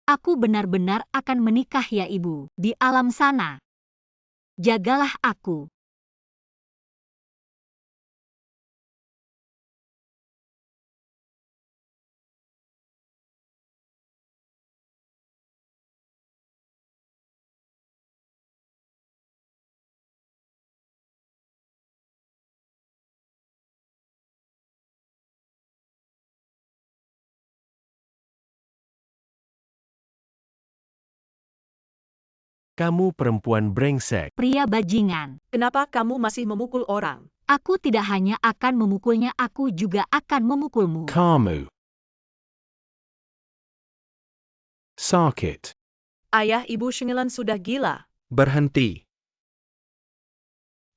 Aku benar-benar akan menikah ya ibu. Di alam sana. Jagalah aku. Kamu perempuan brengsek. Pria bajingan. Kenapa kamu masih memukul orang? Aku tidak hanya akan memukulnya, aku juga akan memukulmu. Kamu. Sakit. Ayah ibu Shengilan sudah gila. Berhenti.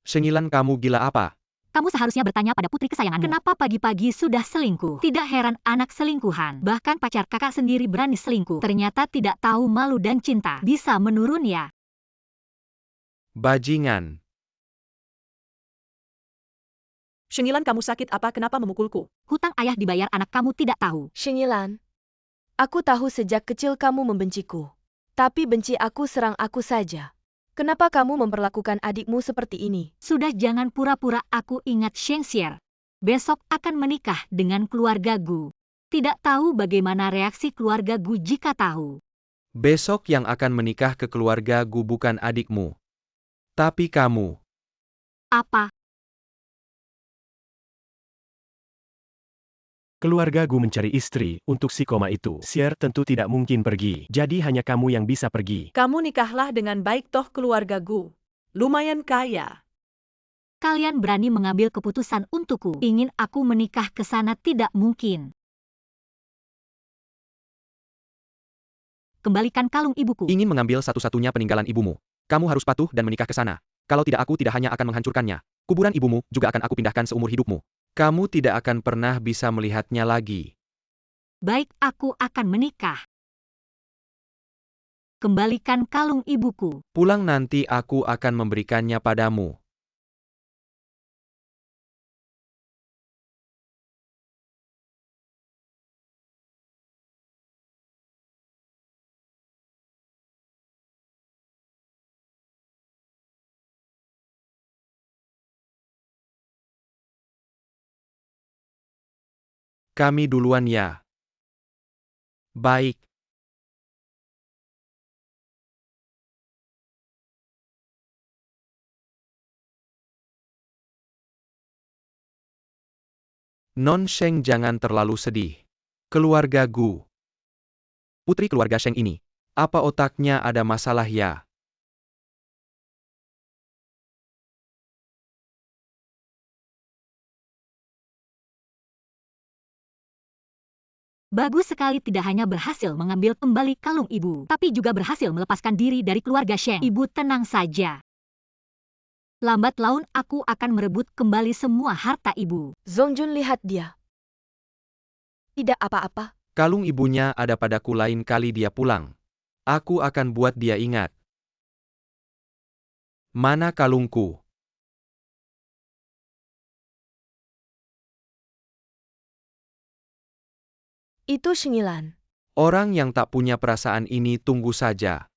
Shengilan, kamu gila apa? Kamu seharusnya bertanya pada putri kesayanganmu. Kenapa pagi-pagi sudah selingkuh? Tidak heran anak selingkuhan. Bahkan pacar kakak sendiri berani selingkuh. Ternyata tidak tahu malu dan cinta. Bisa menurun ya? Bajingan. Shengilan, kamu sakit apa? Kenapa memukulku? Hutang ayah dibayar, anak kamu tidak tahu. Shengilan, aku tahu sejak kecil kamu membenciku. Tapi benci aku, serang aku saja. Kenapa kamu memperlakukan adikmu seperti ini? Sudah, jangan pura-pura. Aku ingat Shengxier. Besok akan menikah dengan keluarga Gu. Tidak tahu bagaimana reaksi keluarga Gu jika tahu. Besok yang akan menikah ke keluarga Gu bukan adikmu. Tapi kamu. Apa? Keluarga Gu mencari istri untuk si koma itu. Xier tentu tidak mungkin pergi. Jadi hanya kamu yang bisa pergi. Kamu nikahlah dengan baik, toh keluarga Gu lumayan kaya. Kalian berani mengambil keputusan untukku. Ingin aku menikah ke sana tidak mungkin. Kembalikan kalung ibuku. Ingin mengambil satu-satunya peninggalan ibumu. Kamu harus patuh dan menikah ke sana. Kalau tidak, aku tidak hanya akan menghancurkannya. Kuburan ibumu juga akan aku pindahkan seumur hidupmu. Kamu tidak akan pernah bisa melihatnya lagi. Baik, aku akan menikah. Kembalikan kalung ibuku. Pulang nanti aku akan memberikannya padamu. Kami duluan ya. Baik. Non Sheng, jangan terlalu sedih. Keluarga Gu. Putri keluarga Sheng ini. Apa otaknya ada masalah ya? Bagus sekali, tidak hanya berhasil mengambil kembali kalung ibu, tapi juga berhasil melepaskan diri dari keluarga Sheng. Ibu tenang saja. Lambat laun aku akan merebut kembali semua harta ibu. Zongjun, lihat dia. Tidak apa-apa. Kalung ibunya ada padaku, lain kali dia pulang. Aku akan buat dia ingat. Mana kalungku? Itu Shengilan. Orang yang tak punya perasaan ini, tunggu saja.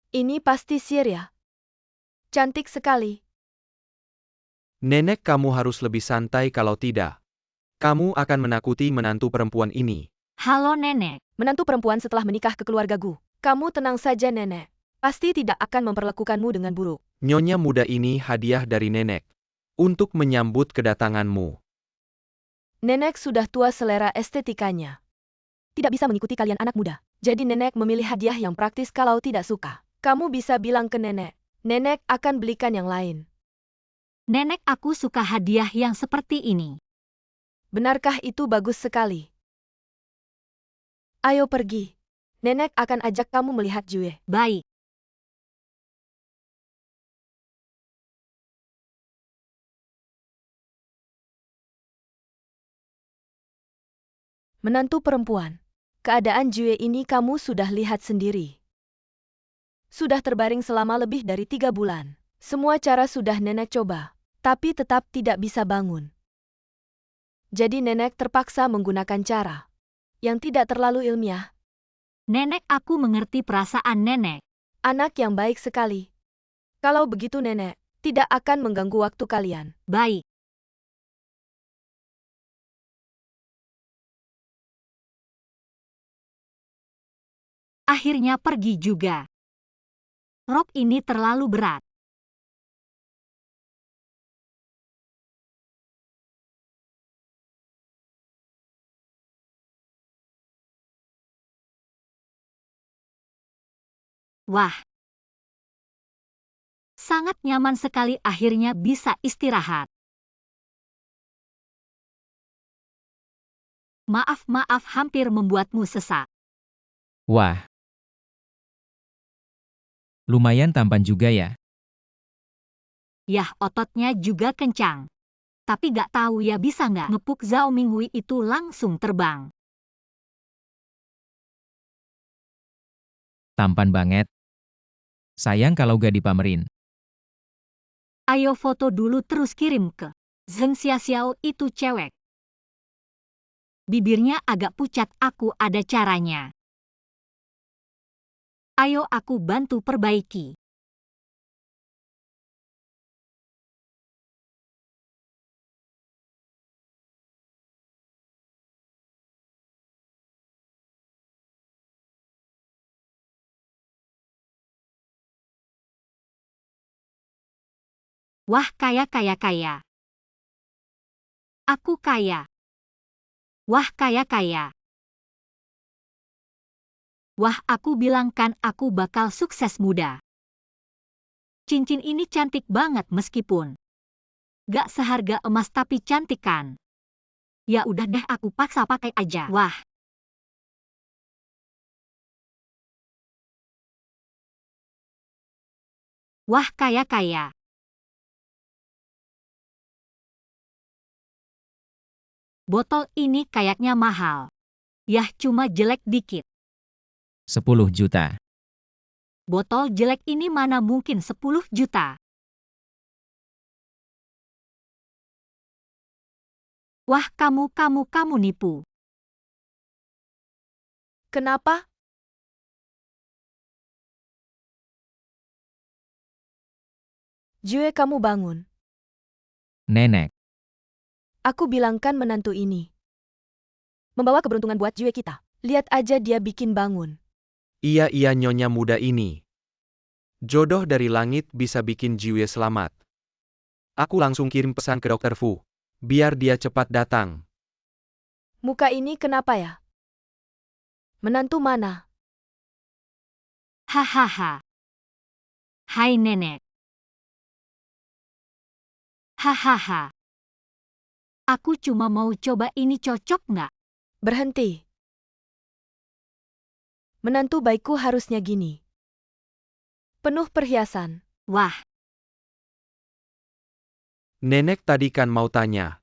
Ini pasti Xier ya. Cantik sekali. Nenek, kamu harus lebih santai, kalau tidak kamu akan menakuti menantu perempuan ini. Halo nenek. Menantu perempuan setelah menikah ke keluarga Gu. Kamu tenang saja, nenek. Pasti tidak akan memperlakukanmu dengan buruk. Nyonya muda ini hadiah dari nenek. Untuk menyambut kedatanganmu. Nenek sudah tua, selera estetikanya tidak bisa mengikuti kalian anak muda. Jadi nenek memilih hadiah yang praktis. Kalau tidak suka, kamu bisa bilang ke nenek. Nenek akan belikan yang lain. Nenek, aku suka hadiah yang seperti ini. Benarkah itu? Bagus sekali. Ayo pergi. Nenek akan ajak kamu melihat Jue. Baik. Menantu perempuan. Keadaan Jue ini kamu sudah lihat sendiri. Sudah terbaring selama lebih dari 3 bulan. Semua cara sudah nenek coba, tapi tetap tidak bisa bangun. Jadi nenek terpaksa menggunakan cara yang tidak terlalu ilmiah. Nenek, aku mengerti perasaan nenek. Anak yang baik sekali. Kalau begitu nenek, tidak akan mengganggu waktu kalian. Baik. Akhirnya pergi juga. Rok ini terlalu berat. Wah. Sangat nyaman sekali, akhirnya bisa istirahat. Maaf, hampir membuatmu sesak. Wah. Lumayan tampan juga ya. Yah, ototnya juga kencang. Tapi gak tahu ya bisa nggak ngepuk Zhao Minghui itu langsung terbang. Tampan banget. Sayang kalau gak dipamerin. Ayo foto dulu terus kirim ke Zheng Xiaoxiao itu cewek. Bibirnya agak pucat, aku ada caranya. Ayo aku bantu perbaiki. Wah, kaya. Aku kaya. Wah, kaya. Wah, aku bilang kan aku bakal sukses muda. Cincin ini cantik banget meskipun gak seharga emas tapi cantik kan. Ya udah deh, aku paksa pakai aja. Wah. Wah, kaya. Botol ini kayaknya mahal. Yah, cuma jelek dikit. 10 juta. Botol jelek ini mana mungkin 10 juta. Wah, kamu nipu. Kenapa? Jue, kamu bangun. Nenek. Aku bilangkan menantu ini membawa keberuntungan buat Jue kita. Lihat aja dia bikin bangun. Iya nyonya muda ini. Jodoh dari langit bisa bikin Jiwe selamat. Aku langsung kirim pesan ke Dr. Fu. Biar dia cepat datang. Muka ini kenapa ya? Menantu mana? Hahaha. Hai nenek. Hahaha. Aku cuma mau coba ini cocok nggak? Berhenti. Menantu baikku harusnya gini. Penuh perhiasan. Wah. Nenek tadi kan mau tanya.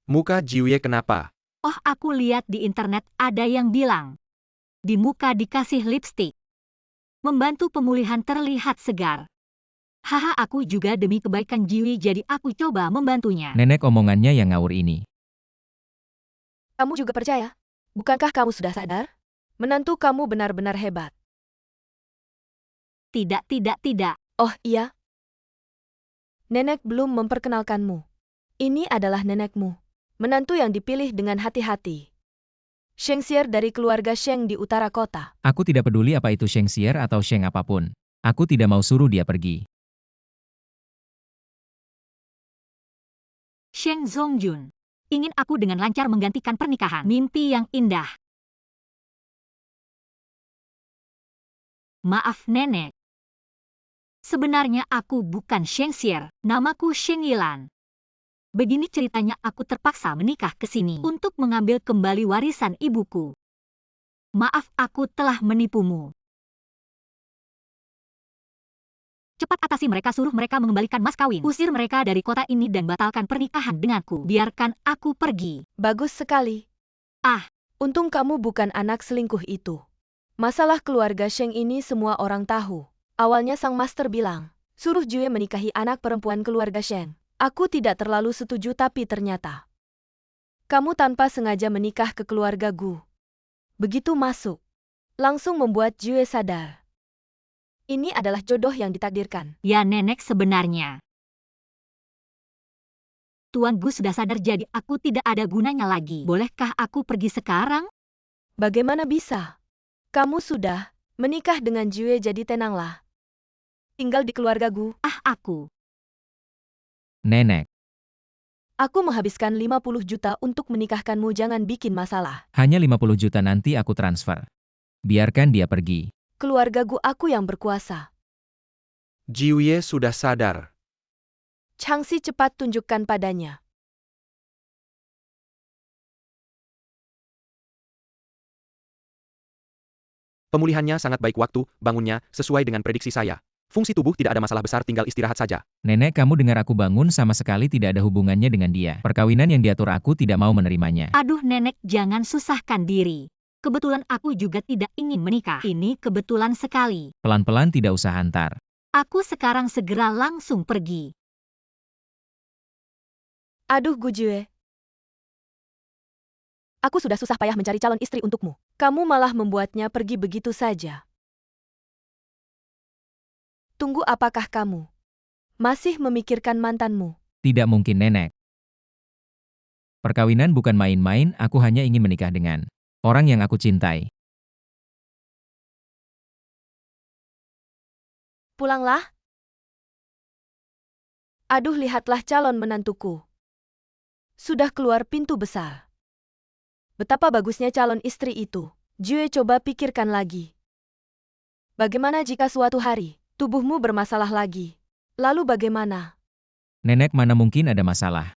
Muka Jiwe kenapa? Oh, aku lihat di internet ada yang bilang di muka dikasih lipstik. Membantu pemulihan terlihat segar. Haha, aku juga demi kebaikan Jiwi jadi aku coba membantunya. Nenek omongannya yang ngawur ini. Kamu juga percaya? Bukankah kamu sudah sadar? Menantu kamu benar-benar hebat. Tidak. Oh iya? Nenek belum memperkenalkanmu. Ini adalah nenekmu. Menantu yang dipilih dengan hati-hati. Sheng Xier dari keluarga Sheng di utara kota. Aku tidak peduli apa itu Sheng Xier atau Sheng apapun. Aku tidak mau suruh dia pergi. Sheng Zongjun. Ingin aku dengan lancar menggantikan pernikahan. Mimpi yang indah. Maaf nenek. Sebenarnya aku bukan Sheng Xier, namaku Sheng Yilan. Begini ceritanya, aku terpaksa menikah ke sini untuk mengambil kembali warisan ibuku. Maaf, aku telah menipumu. Cepat atasi mereka, suruh mereka mengembalikan mas kawin. Usir mereka dari kota ini dan batalkan pernikahan denganku. Biarkan aku pergi. Bagus sekali. Ah. Untung kamu bukan anak selingkuh itu. Masalah keluarga Sheng ini semua orang tahu. Awalnya sang master bilang, suruh Jue menikahi anak perempuan keluarga Sheng. Aku tidak terlalu setuju tapi ternyata kamu tanpa sengaja menikah ke keluarga Gu. Begitu masuk, langsung membuat Jue sadar. Ini adalah jodoh yang ditakdirkan. Ya nenek, sebenarnya Tuan Gu sudah sadar, jadi aku tidak ada gunanya lagi. Bolehkah aku pergi sekarang? Bagaimana bisa? Kamu sudah menikah dengan Jue, jadi tenanglah. Tinggal di keluarga Gu. Aku. Nenek, Aku menghabiskan 50 juta untuk menikahkanmu, jangan bikin masalah. hanya 50 juta nanti aku transfer. Biarkan dia pergi. Keluarga Gu aku yang berkuasa. Jiuye sudah sadar. Changxi cepat tunjukkan padanya. Pemulihannya sangat baik, waktu bangunnya sesuai dengan prediksi saya. Fungsi tubuh tidak ada masalah besar, tinggal istirahat saja. Nenek, kamu dengar aku bangun sama sekali tidak ada hubungannya dengan dia. Perkawinan yang diatur aku tidak mau menerimanya. Aduh nenek, jangan susahkan diri. Kebetulan aku juga tidak ingin menikah. Ini kebetulan sekali. Pelan-pelan, tidak usah hantar. Aku sekarang segera langsung pergi. Aduh Gu Jue. Aku sudah susah payah mencari calon istri untukmu. Kamu malah membuatnya pergi begitu saja. Tunggu, apakah kamu masih memikirkan mantanmu? Tidak mungkin, Nenek. Perkawinan bukan main-main, aku hanya ingin menikah dengan orang yang aku cintai. Pulanglah. Aduh, lihatlah calon menantuku. Sudah keluar pintu besar. Betapa bagusnya calon istri itu. Jue, coba pikirkan lagi. Bagaimana jika suatu hari tubuhmu bermasalah lagi? Lalu bagaimana? Nenek, mana mungkin ada masalah.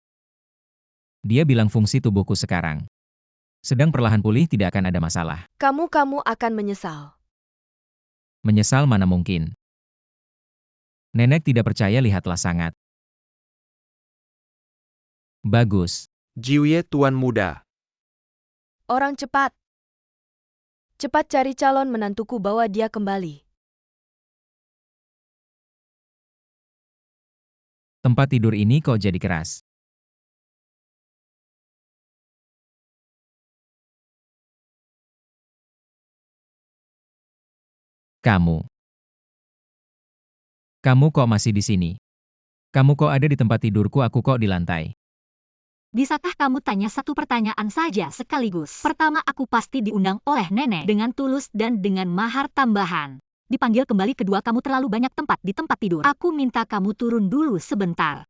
Dia bilang fungsi tubuhku sekarang sedang perlahan pulih, tidak akan ada masalah. Kamu akan menyesal. Menyesal mana mungkin. Nenek tidak percaya, lihatlah sangat bagus. Jiuye, tuan muda. Orang cepat. Cepat cari calon menantuku, bawa dia kembali. Tempat tidur ini kok jadi keras. Kamu kok masih di sini? Kamu kok ada di tempat tidurku, aku kok di lantai? Bisakah kamu tanya satu pertanyaan saja sekaligus? Pertama, aku pasti diundang oleh nenek dengan tulus dan dengan mahar tambahan. Dipanggil kembali. Kedua, kamu terlalu banyak tempat di tempat tidur. Aku minta kamu turun dulu sebentar.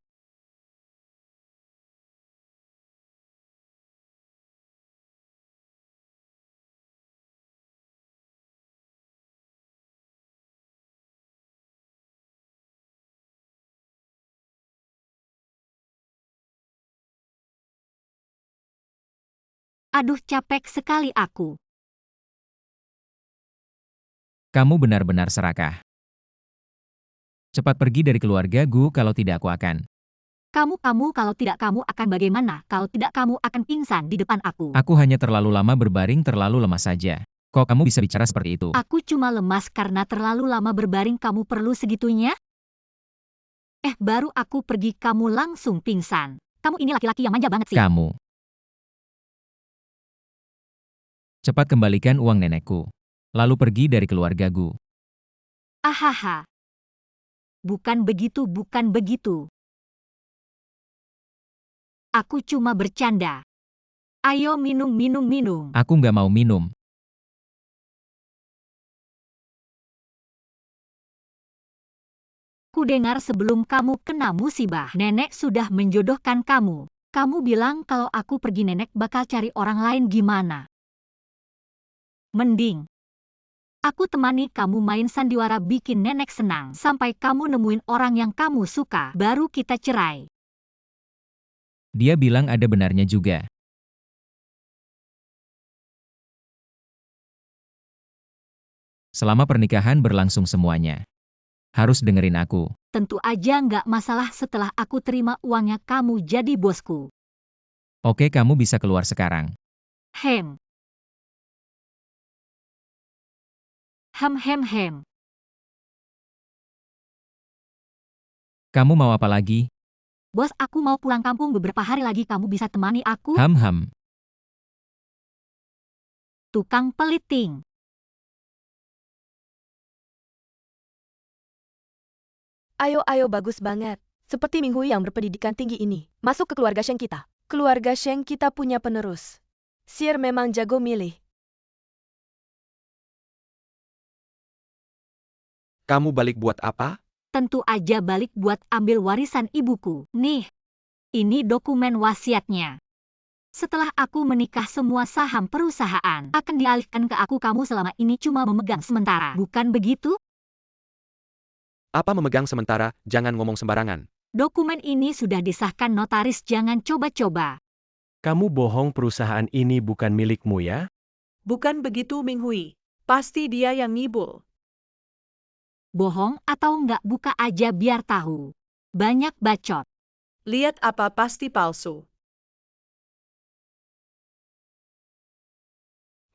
Aduh, capek sekali aku. Kamu benar-benar serakah. Cepat pergi dari keluarga Gu, kalau tidak aku akan. Kamu kalau tidak kamu akan bagaimana? Kalau tidak kamu akan pingsan di depan aku. Aku hanya terlalu lama berbaring, terlalu lemas saja. Kok kamu bisa bicara seperti itu? Aku cuma lemas karena terlalu lama berbaring. Kamu perlu segitunya? Baru aku pergi kamu langsung pingsan. Kamu ini laki-laki yang manja banget sih. Kamu. Cepat kembalikan uang nenekku. Lalu pergi dari keluarga Gu. Ahaha. Bukan begitu, bukan begitu. Aku cuma bercanda. Ayo minum. Aku nggak mau minum. Ku dengar sebelum kamu kena musibah, nenek sudah menjodohkan kamu. Kamu bilang kalau aku pergi nenek bakal cari orang lain, gimana? Mending aku temani kamu main sandiwara, bikin nenek senang. Sampai kamu nemuin orang yang kamu suka, baru kita cerai. Dia bilang ada benarnya juga. Selama pernikahan berlangsung semuanya Harus dengerin aku. Tentu aja nggak masalah setelah aku terima uangnya kamu jadi bosku. Oke, kamu bisa keluar sekarang. Hem. Hem. Kamu mau apa lagi? Bos, aku mau pulang kampung beberapa hari lagi, kamu bisa temani aku? Ham. Tukang peliting. Ayo, bagus banget. Seperti Minghui yang berpendidikan tinggi ini. Masuk ke keluarga Sheng kita. Keluarga Sheng kita punya penerus. Sier memang jago milih. Kamu balik buat apa? Tentu aja balik buat ambil warisan ibuku. Nih, ini dokumen wasiatnya. Setelah aku menikah, semua saham perusahaan akan dialihkan ke aku. Kamu selama ini cuma memegang sementara, bukan begitu? Apa memegang sementara? Jangan ngomong sembarangan. Dokumen ini sudah disahkan notaris, jangan coba-coba. Kamu bohong, perusahaan ini bukan milikmu ya? Bukan begitu Minghui. Pasti dia yang ngibul. Bohong atau nggak, buka aja biar tahu. Banyak bacot. Lihat apa pasti palsu.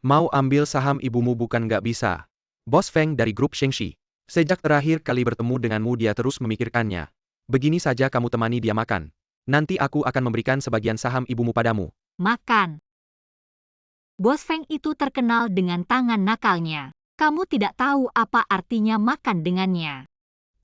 Mau ambil saham ibumu bukan nggak bisa. Bos Feng dari grup Shengxi. Sejak terakhir kali bertemu denganmu dia terus memikirkannya. Begini saja kamu temani dia makan. Nanti aku akan memberikan sebagian saham ibumu padamu. Makan. Bos Feng itu terkenal dengan tangan nakalnya. Kamu tidak tahu apa artinya makan dengannya.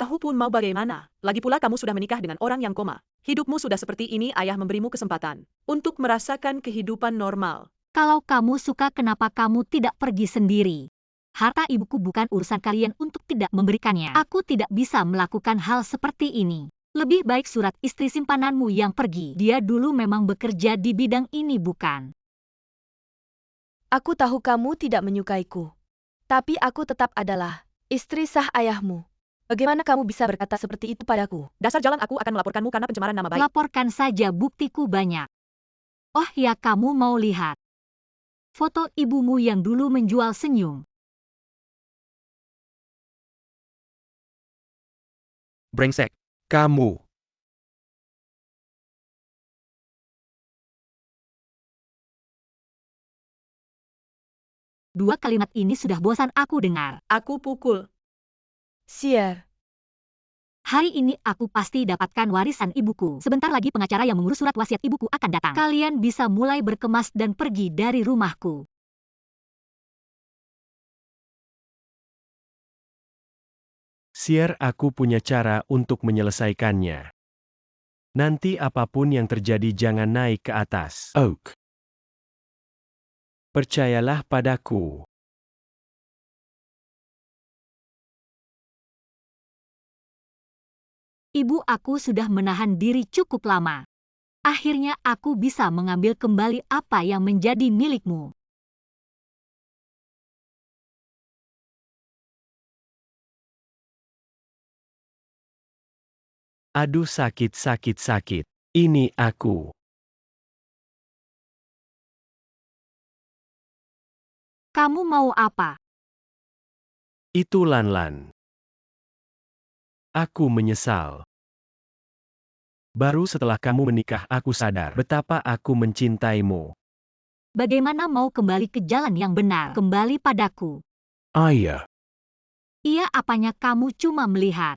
Tahu pun mau bagaimana. Lagi pula kamu sudah menikah dengan orang yang koma. Hidupmu sudah seperti ini, ayah memberimu kesempatan untuk merasakan kehidupan normal. Kalau kamu suka, kenapa kamu tidak pergi sendiri? Harta ibuku bukan urusan kalian untuk tidak memberikannya. Aku tidak bisa melakukan hal seperti ini. Lebih baik surat istri simpananmu yang pergi. Dia dulu memang bekerja di bidang ini, bukan? Aku tahu kamu tidak menyukaiku. Tapi aku tetap adalah istri sah ayahmu. Bagaimana kamu bisa berkata seperti itu padaku? Dasar jalan, aku akan melaporkanmu karena pencemaran nama baik. Laporkan saja, buktiku banyak. Oh ya, kamu mau lihat foto ibumu yang dulu menjual senyum? Brengsek. Kamu. Dua kalimat ini sudah bosan aku dengar. Aku pukul. Sier. Hari ini aku pasti dapatkan warisan ibuku. Sebentar lagi pengacara yang mengurus surat wasiat ibuku akan datang. Kalian bisa mulai berkemas dan pergi dari rumahku. Sier, aku punya cara untuk menyelesaikannya. Nanti apapun yang terjadi jangan naik ke atas. Oak. Percayalah padaku. Ibu aku sudah menahan diri cukup lama. Akhirnya aku bisa mengambil kembali apa yang menjadi milikmu. Aduh, sakit. Ini aku. Kamu mau apa? Itu Lan. Aku menyesal. Baru setelah kamu menikah aku sadar betapa aku mencintaimu. Bagaimana mau kembali ke jalan yang benar? Kembali padaku. Ayah. Iya, apanya kamu cuma melihat?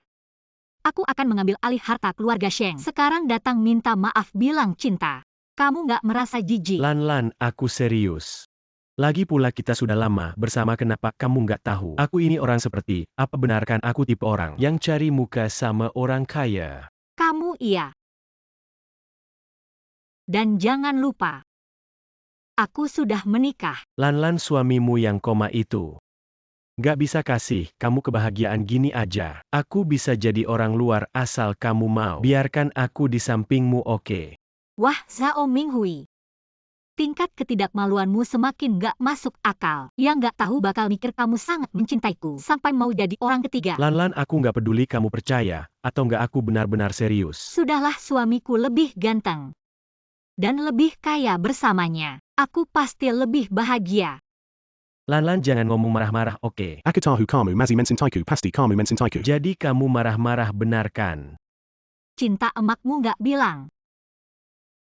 Aku akan mengambil alih harta keluarga Sheng. Sekarang datang minta maaf, bilang cinta. Kamu nggak merasa jijik? Lan, aku serius. Lagi pula kita sudah lama bersama, kenapa kamu nggak tahu? Aku ini orang seperti, apa benarkan aku tipe orang yang cari muka sama orang kaya? Kamu iya. Dan jangan lupa, aku sudah menikah. Lan, suamimu yang koma itu. Nggak bisa kasih kamu kebahagiaan gini aja. Aku bisa jadi orang luar asal kamu mau. Biarkan aku di sampingmu, oke? Wah, Zhao Minghui. Tingkat ketidakmaluanmu semakin nggak masuk akal. Yang nggak tahu bakal mikir kamu sangat mencintaiku sampai mau jadi orang ketiga. Lan, aku nggak peduli kamu percaya atau nggak, aku benar-benar serius. Sudahlah, suamiku lebih ganteng dan lebih kaya bersamanya. Aku pasti lebih bahagia. Lan jangan ngomong marah-marah, oke? Aku tahu kamu masih mencintaiku, pasti kamu mencintaiku. Jadi kamu marah-marah benar kan? Cinta emakmu nggak bilang.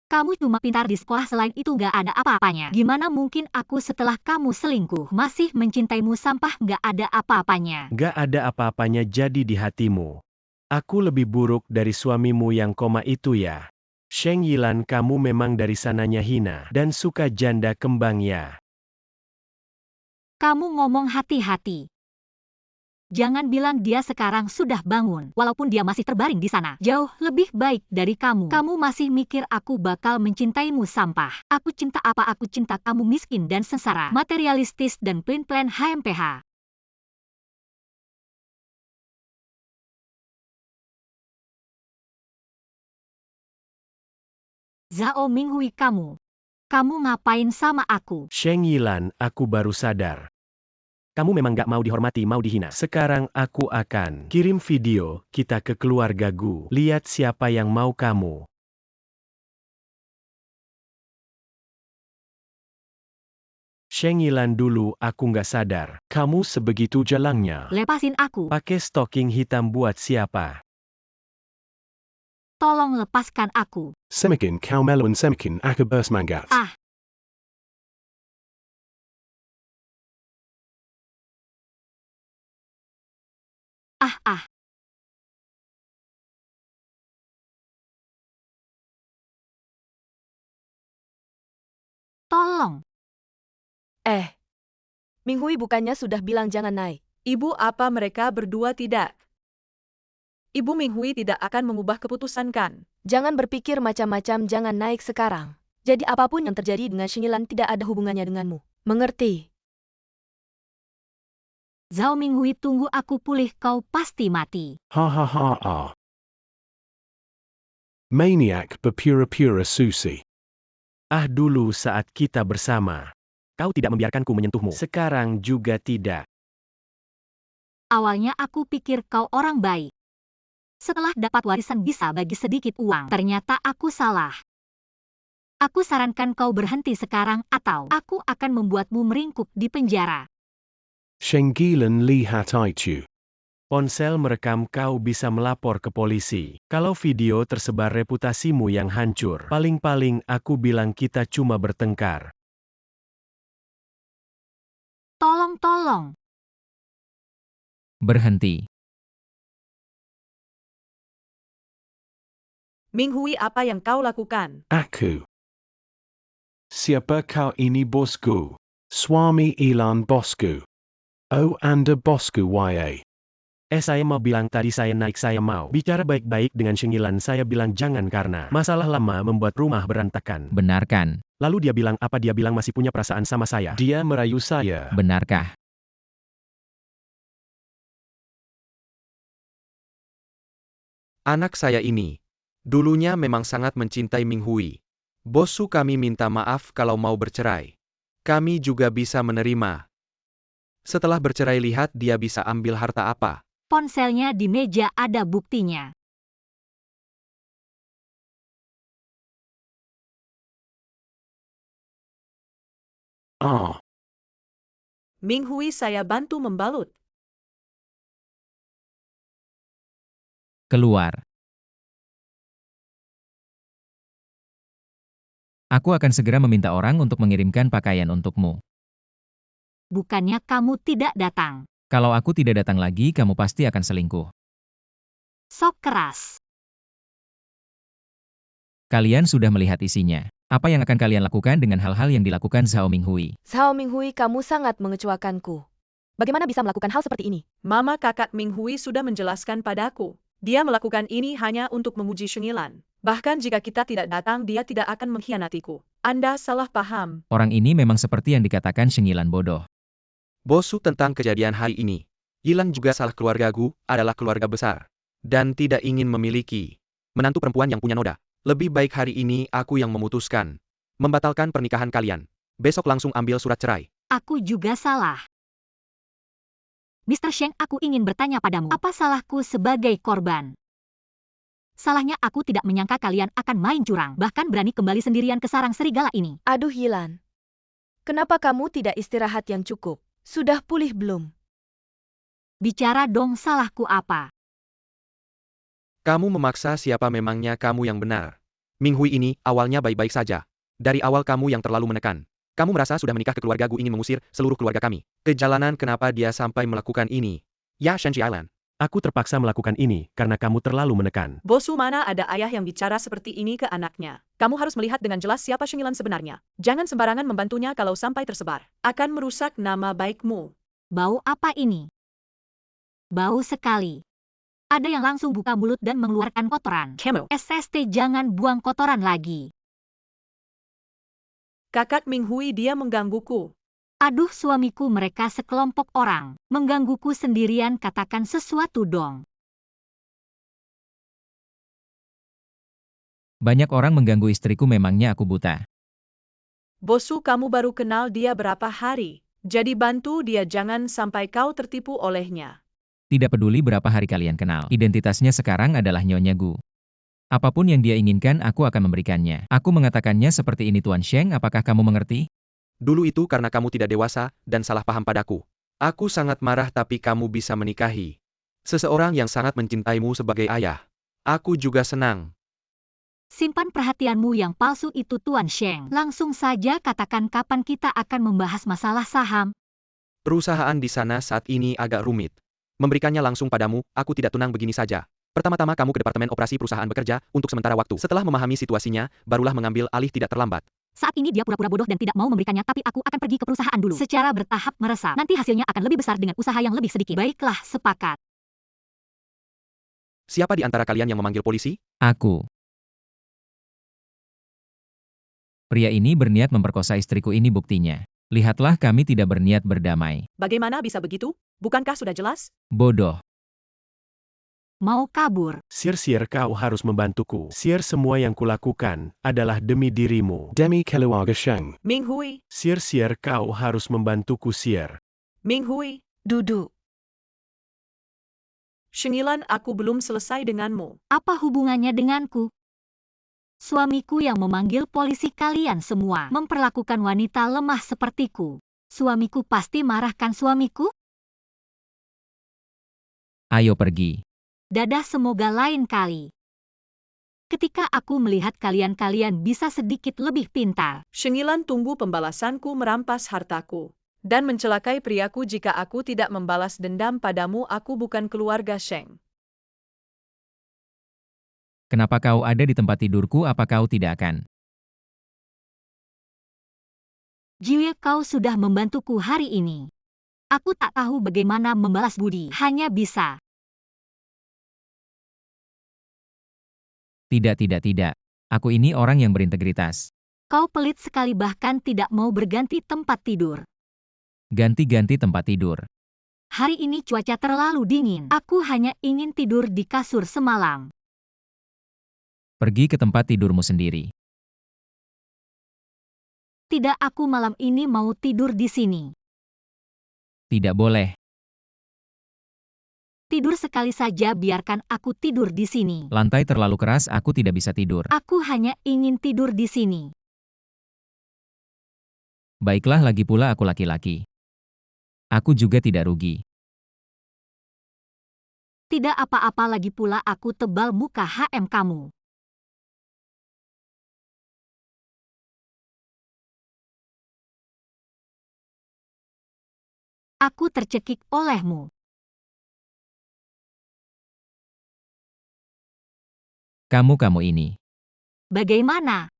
Kamu cuma pintar di sekolah, selain itu nggak ada apa-apanya. Gimana mungkin aku setelah kamu selingkuh masih mencintaimu? Sampah, nggak ada apa-apanya. Nggak ada apa-apanya jadi di hatimu. Aku lebih buruk dari suamimu yang koma itu ya. Sheng Yilan, kamu memang dari sananya hina dan suka janda kembang ya. Kamu ngomong hati-hati. Jangan bilang dia sekarang sudah bangun, walaupun dia masih terbaring di sana. Jauh lebih baik dari kamu. Kamu masih mikir aku bakal mencintaimu? Sampah. Aku cinta apa? Aku cinta kamu miskin dan sengsara, materialistis dan plain-plain HMPH. Zhao Minghui, kamu ngapain sama aku? Sheng Yilan, aku baru sadar. Kamu memang gak mau dihormati, mau dihina. Sekarang aku akan kirim video kita ke keluarga Gu. Lihat siapa yang mau kamu. Sheng Yilan, dulu aku gak sadar. Kamu sebegitu jalangnya. Lepasin aku. Pakai stocking hitam buat siapa? Tolong lepaskan aku. Semakin kau melawan semakin aku bersemangat. Ah. Ah. Tolong. Minghui bukannya sudah bilang jangan naik. Ibu, apa mereka berdua tidak? Ibu, Minghui tidak akan mengubah keputusan kan? Jangan berpikir macam-macam, jangan naik sekarang. Jadi apapun yang terjadi dengan Sheng Yilan tidak ada hubungannya denganmu. Mengerti? Zhao Minghui, tunggu aku pulih, kau pasti mati. Ha. Maniac berpura-pura susi. Ah, dulu saat kita bersama. Kau tidak membiarkanku menyentuhmu. Sekarang juga tidak. Awalnya aku pikir kau orang baik. Setelah dapat warisan bisa bagi sedikit uang. Ternyata aku salah. Aku sarankan kau berhenti sekarang atau aku akan membuatmu meringkuk di penjara. Sheng Yilan lihat itu. Ponsel merekam, kau bisa melapor ke polisi. Kalau video tersebar, reputasimu yang hancur. Paling-paling aku bilang kita cuma bertengkar. Tolong. Berhenti. Minghui, apa yang kau lakukan? Aku. Siapa kau ini, bosku? Suami Yilan, bosku. Oh, Anda bosku ya. Saya mau bilang tadi saya naik, saya mau bicara baik-baik dengan Sheng Yilan. Saya bilang jangan karena masalah lama membuat rumah berantakan. Benarkan? Lalu dia bilang apa? Dia bilang masih punya perasaan sama saya. Dia merayu saya. Benarkah? Anak saya ini, dulunya memang sangat mencintai Minghui. Bosu kami minta maaf kalau mau bercerai. Kami juga bisa menerima. Setelah bercerai, lihat dia bisa ambil harta apa. Ponselnya di meja, ada buktinya. Minghui, saya bantu membalut. Keluar. Aku akan segera meminta orang untuk mengirimkan pakaian untukmu. Bukannya kamu tidak datang. Kalau aku tidak datang lagi, kamu pasti akan selingkuh. Sok keras. Kalian sudah melihat isinya. Apa yang akan kalian lakukan dengan hal-hal yang dilakukan Zhao Minghui? Zhao Minghui, kamu sangat mengecewakanku. Bagaimana bisa melakukan hal seperti ini? Mama kakak Minghui sudah menjelaskan padaku. Dia melakukan ini hanya untuk memuji Sheng Yilan. Bahkan jika kita tidak datang, dia tidak akan mengkhianatiku. Anda salah paham. Orang ini memang seperti yang dikatakan Sheng Yilan bodoh. Bosu tentang kejadian hari ini. Yilan juga salah, keluarga Gu adalah keluarga besar. Dan tidak ingin memiliki menantu perempuan yang punya noda. Lebih baik hari ini aku yang memutuskan membatalkan pernikahan kalian. Besok langsung ambil surat cerai. Aku juga salah. Mr. Sheng, aku ingin bertanya padamu, apa salahku sebagai korban? Salahnya aku tidak menyangka kalian akan main curang, bahkan berani kembali sendirian ke sarang serigala ini. Aduh Yilan. Kenapa kamu tidak istirahat yang cukup? Sudah pulih belum? Bicara dong, salahku apa? Kamu memaksa siapa, memangnya kamu yang benar. Minghui ini awalnya baik-baik saja. Dari awal kamu yang terlalu menekan. Kamu merasa sudah menikah ke keluarga Gu, ingin mengusir seluruh keluarga kami. Kejalanan kenapa dia sampai melakukan ini? Ya, Shenji Island. Aku terpaksa melakukan ini karena kamu terlalu menekan. Bosu, mana ada ayah yang bicara seperti ini ke anaknya. Kamu harus melihat dengan jelas siapa Shengilan sebenarnya. Jangan sembarangan membantunya kalau sampai tersebar. Akan merusak nama baikmu. Bau apa ini? Bau sekali. Ada yang langsung buka mulut dan mengeluarkan kotoran. Kemo. SST, jangan buang kotoran lagi. Kakak Minghui, dia menggangguku. Aduh suamiku, mereka sekelompok orang. Menggangguku sendirian, katakan sesuatu dong. Banyak orang mengganggu istriku, memangnya aku buta. Bosu, kamu baru kenal dia berapa hari. Jadi bantu dia, jangan sampai kau tertipu olehnya. Tidak peduli berapa hari kalian kenal. Identitasnya sekarang adalah Nyonya Gu. Apapun yang dia inginkan, aku akan memberikannya. Aku mengatakannya seperti ini, Tuan Sheng, apakah kamu mengerti? Dulu itu karena kamu tidak dewasa dan salah paham padaku. Aku sangat marah, tapi kamu bisa menikahi seseorang yang sangat mencintaimu sebagai ayah. Aku juga senang. Simpan perhatianmu yang palsu itu, Tuan Sheng. Langsung saja katakan kapan kita akan membahas masalah saham. Perusahaan di sana saat ini agak rumit. Memberikannya langsung padamu, aku tidak tenang begini saja. Pertama-tama kamu ke departemen operasi perusahaan bekerja untuk sementara waktu. Setelah memahami situasinya, barulah mengambil alih, tidak terlambat. Saat ini dia pura-pura bodoh dan tidak mau memberikannya, tapi aku akan pergi ke perusahaan dulu. Secara bertahap meresap. Nanti hasilnya akan lebih besar dengan usaha yang lebih sedikit. Baiklah, sepakat. Siapa di antara kalian yang memanggil polisi? Aku. Pria ini berniat memperkosa istriku, ini buktinya. Lihatlah, kami tidak berniat berdamai. Bagaimana bisa begitu? Bukankah sudah jelas? Bodoh. Mau kabur. Sir, kau harus membantuku. Sir, semua yang kulakukan adalah demi dirimu. Demi keluarga Sheng. Minghui, Sir, kau harus membantuku, Sir. Minghui, Duduk. Shengilan, aku belum selesai denganmu. Apa hubungannya denganku? Suamiku yang memanggil polisi, kalian semua memperlakukan wanita lemah sepertiku. Suamiku pasti marahkan suamiku? Ayo pergi. Dadah, semoga lain kali. Ketika aku melihat kalian bisa sedikit lebih pintar. Shengilan, tunggu pembalasanku merampas hartaku. Dan mencelakai priaku. Jika aku tidak membalas dendam padamu, aku bukan keluarga Sheng. Kenapa kau ada di tempat tidurku? Apa kau tidak akan? Jiwie, kau sudah membantuku hari ini. Aku tak tahu bagaimana membalas budi. Hanya bisa. Tidak. Aku ini orang yang berintegritas. Kau pelit sekali, bahkan tidak mau berganti tempat tidur. Ganti-ganti tempat tidur. Hari ini cuaca terlalu dingin. Aku hanya ingin tidur di kasur semalam. Pergi ke tempat tidurmu sendiri. Tidak, aku malam ini mau tidur di sini. Tidak boleh. Tidur sekali saja, biarkan aku tidur di sini. Lantai terlalu keras, aku tidak bisa tidur. Aku hanya ingin tidur di sini. Baiklah, lagi pula aku laki-laki. Aku juga tidak rugi. Tidak apa-apa, lagi pula aku tebal muka kamu. Aku tercekik olehmu. Kamu ini. Bagaimana?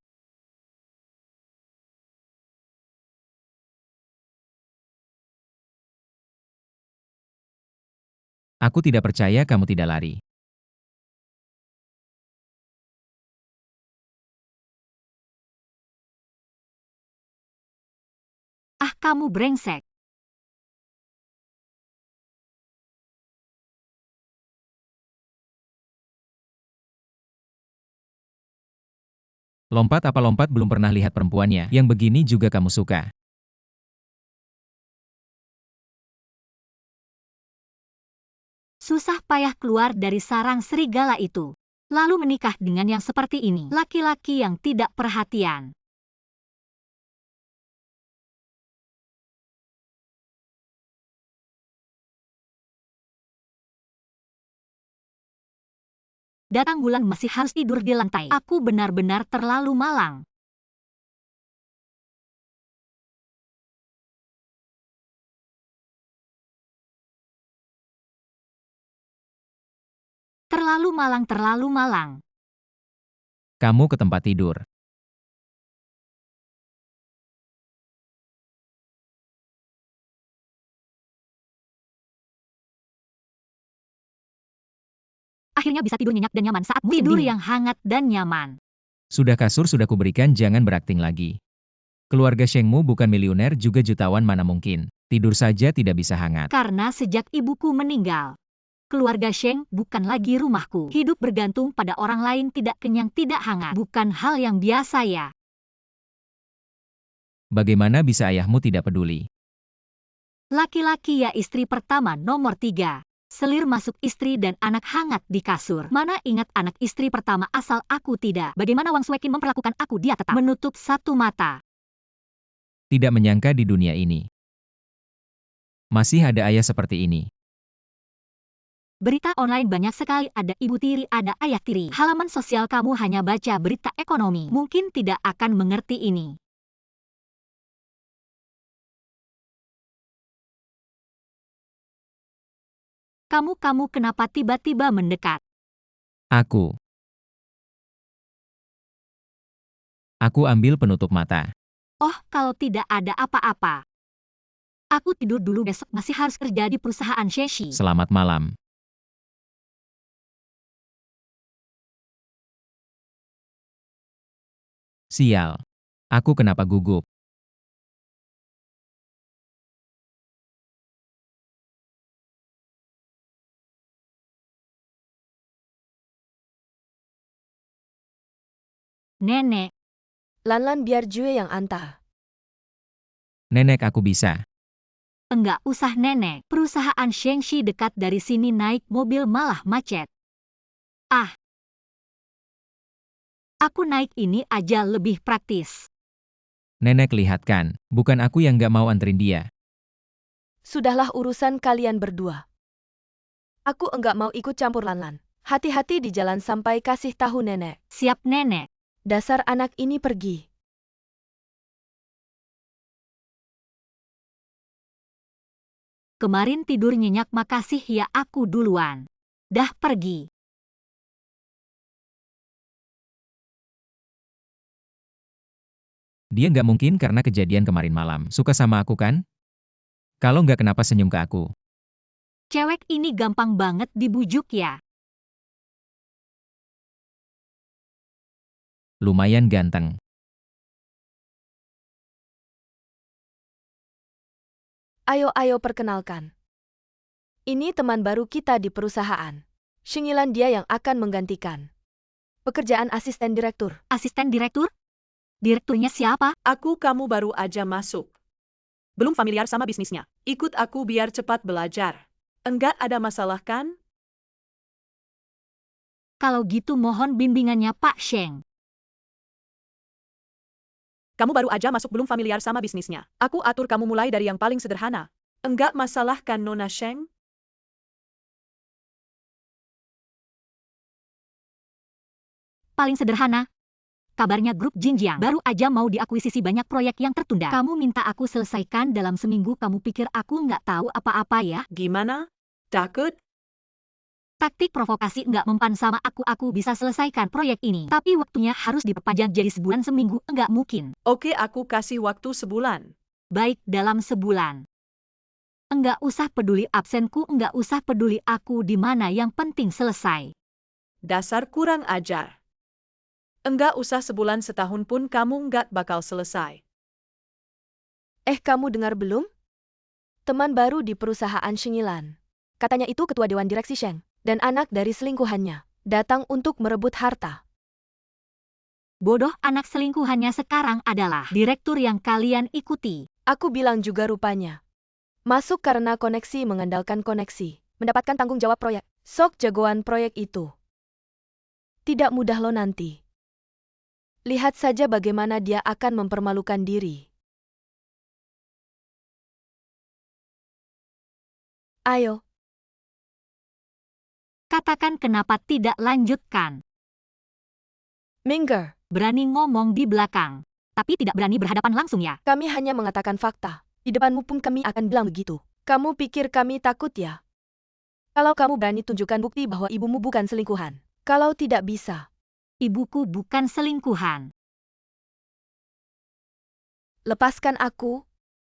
Aku tidak percaya kamu tidak lari. Ah, kamu brengsek. Lompat apa lompat, belum pernah lihat perempuannya. Yang begini juga kamu suka. Susah payah keluar dari sarang serigala itu. Lalu menikah dengan yang seperti ini. Laki-laki yang tidak perhatian. Datang bulan masih harus tidur di lantai. Aku benar-benar terlalu malang. Terlalu malang, terlalu malang. Kamu ke tempat tidur. Akhirnya bisa tidur nyenyak dan nyaman saat musim tidur yang hangat dan nyaman. Sudah kasur sudah kuberikan, jangan berakting lagi. Keluarga Shengmu bukan miliuner juga jutawan, mana mungkin. Tidur saja tidak bisa hangat. Karena sejak ibuku meninggal, keluarga Sheng bukan lagi rumahku. Hidup bergantung pada orang lain, tidak kenyang, tidak hangat. Bukan hal yang biasa ya. Bagaimana bisa ayahmu tidak peduli? Laki-laki ya, istri pertama nomor 3. Selir masuk istri dan anak hangat di kasur. Mana ingat anak istri pertama asal aku tidak. Bagaimana Wang Suekin memperlakukan aku, dia tetap menutup satu mata. Tidak menyangka di dunia ini masih ada ayah seperti ini. Berita online banyak sekali, ada ibu tiri, ada ayah tiri. Halaman sosial kamu hanya baca berita ekonomi. Mungkin tidak akan mengerti ini. Kamu kenapa tiba-tiba mendekat? Aku ambil penutup mata. Oh, kalau tidak ada apa-apa. Aku tidur dulu, besok masih harus kerja di perusahaan Sheshi. Selamat malam. Sial. Aku kenapa gugup? Nenek. Lanlan, biar Jue yang antar. Nenek, aku bisa. Enggak usah nenek. Perusahaan Shengshi dekat dari sini, naik mobil malah macet. Ah. Aku naik ini aja lebih praktis. Nenek lihatkan, bukan aku yang gak mau anterin dia. Sudahlah, urusan kalian berdua. Aku enggak mau ikut campur Lanlan. Hati-hati di jalan sampai kasih tahu nenek. Siap nenek. Dasar anak ini, pergi. Kemarin tidur nyenyak, makasih ya, aku duluan. Dah pergi. Dia nggak mungkin karena kejadian kemarin malam. Suka sama aku kan? Kalau nggak, kenapa senyum ke aku? Cewek ini gampang banget dibujuk ya. Lumayan ganteng. Ayo perkenalkan. Ini teman baru kita di perusahaan. Shingilan, dia yang akan menggantikan pekerjaan asisten direktur. Asisten direktur? Direkturnya siapa? Aku, kamu baru aja masuk. Belum familiar sama bisnisnya. Ikut aku biar cepat belajar. Enggak ada masalah kan? Kalau gitu mohon bimbingannya Pak Sheng. Kamu baru aja masuk, belum familiar sama bisnisnya. Aku atur kamu mulai dari yang paling sederhana. Enggak masalah kan, Nona Sheng? Paling sederhana. Kabarnya grup Jinjiang baru aja mau diakuisisi, banyak proyek yang tertunda. Kamu minta aku selesaikan dalam seminggu, kamu pikir aku nggak tahu apa-apa ya? Gimana? Takut? Taktik provokasi nggak mempan sama aku bisa selesaikan proyek ini. Tapi waktunya harus diperpanjang jadi sebulan, seminggu nggak mungkin. Oke, aku kasih waktu sebulan. Baik, dalam sebulan. Enggak usah peduli absenku, enggak usah peduli aku di mana, yang penting selesai. Dasar kurang ajar. Enggak usah sebulan, setahun pun kamu enggak bakal selesai. Kamu dengar belum? Teman baru di perusahaan Shingilan. Katanya itu ketua dewan direksi Sheng. Dan anak dari selingkuhannya. Datang untuk merebut harta. Bodoh, anak selingkuhannya sekarang adalah direktur yang kalian ikuti. Aku bilang juga rupanya. Masuk karena koneksi, mengandalkan koneksi. Mendapatkan tanggung jawab proyek. Sok jagoan proyek itu. Tidak mudah lo nanti. Lihat saja bagaimana dia akan mempermalukan diri. Ayo. Katakan kenapa tidak lanjutkan. Minggir, Berani ngomong di belakang, tapi tidak berani berhadapan langsung ya. kami hanya mengatakan fakta. Di depanmu pun kami akan bilang begitu. Kamu pikir kami takut ya? Kalau kamu berani tunjukkan bukti bahwa ibumu bukan selingkuhan. Kalau tidak bisa, Ibuku bukan selingkuhan. lepaskan aku.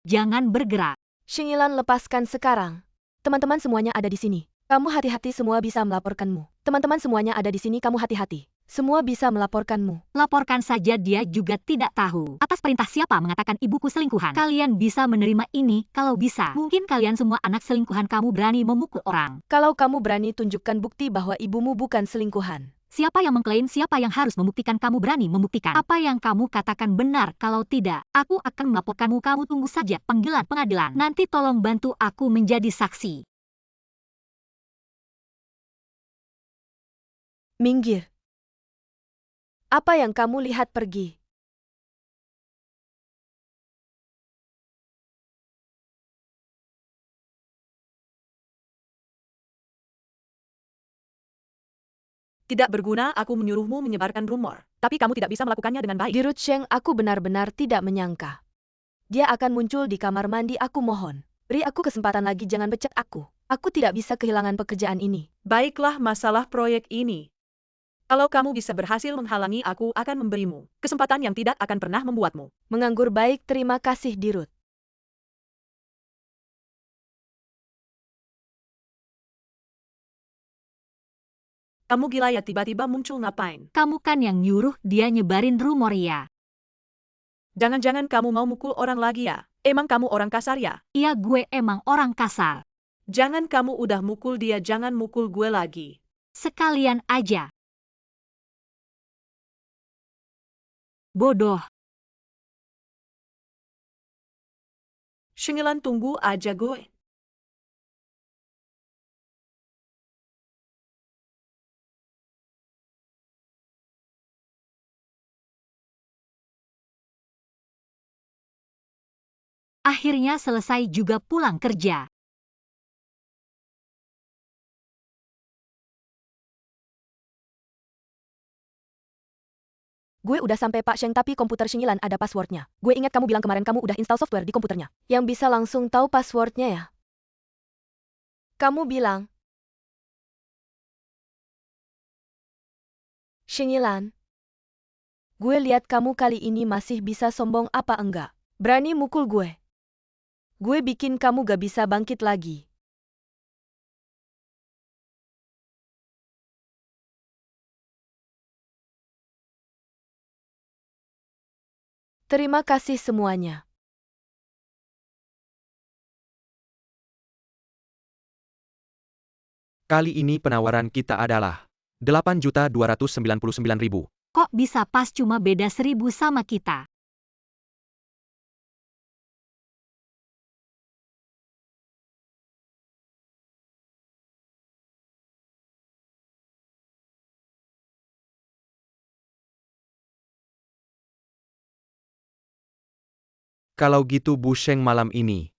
Jangan bergerak. Shingilan, lepaskan sekarang. Teman-teman semuanya ada di sini. Kamu hati-hati, semua bisa melaporkanmu. Teman-teman semuanya ada di sini, kamu hati-hati. Semua bisa melaporkanmu. Laporkan saja, dia juga tidak tahu. Atas perintah siapa mengatakan ibuku selingkuhan? Kalian bisa menerima ini kalau bisa. Mungkin kalian semua anak selingkuhan kamu berani memukul orang. Kalau kamu berani tunjukkan bukti bahwa ibumu bukan selingkuhan. Siapa yang mengklaim, siapa yang harus membuktikan? Kamu berani membuktikan? Apa yang kamu katakan benar? Kalau tidak, aku akan melaporkanmu. Kamu tunggu saja panggilan pengadilan. Nanti tolong bantu aku menjadi saksi. Minggir. Apa yang kamu lihat, pergi. Tidak berguna aku menyuruhmu menyebarkan rumor, tapi kamu tidak bisa melakukannya dengan baik. Dirut Sheng, aku benar-benar tidak menyangka. Dia akan muncul di kamar mandi, aku mohon. Beri aku kesempatan lagi, jangan pecat aku. Aku tidak bisa kehilangan pekerjaan ini. Baiklah, masalah proyek ini. Kalau kamu bisa berhasil menghalangi, aku akan memberimu kesempatan yang tidak akan pernah membuatmu Menganggur. Baik, terima kasih Dirut. Kamu gila ya, tiba-tiba muncul ngapain? Kamu kan yang nyuruh dia nyebarin rumor ya. Jangan-jangan kamu mau mukul orang lagi ya? Emang kamu orang kasar ya? Iya, gue emang orang kasar. Jangan, kamu udah mukul dia, jangan mukul gue lagi. Sekalian aja. Bodoh. Shingilan, tunggu aja gue. Akhirnya selesai juga pulang kerja. Gue udah sampai Pak Sheng, tapi komputer Shingilan ada passwordnya. Gue ingat kamu bilang kemarin kamu udah install software di komputernya. Yang bisa langsung tahu passwordnya ya? Kamu bilang. Shingilan. Gue lihat kamu kali ini masih bisa sombong apa enggak? Berani mukul gue. Gue bikin kamu gak bisa bangkit lagi. Terima kasih semuanya. Kali ini penawaran kita adalah 8.299.000. Kok bisa pas cuma beda 1.000 sama kita? Kalau gitu Bu Sheng malam ini.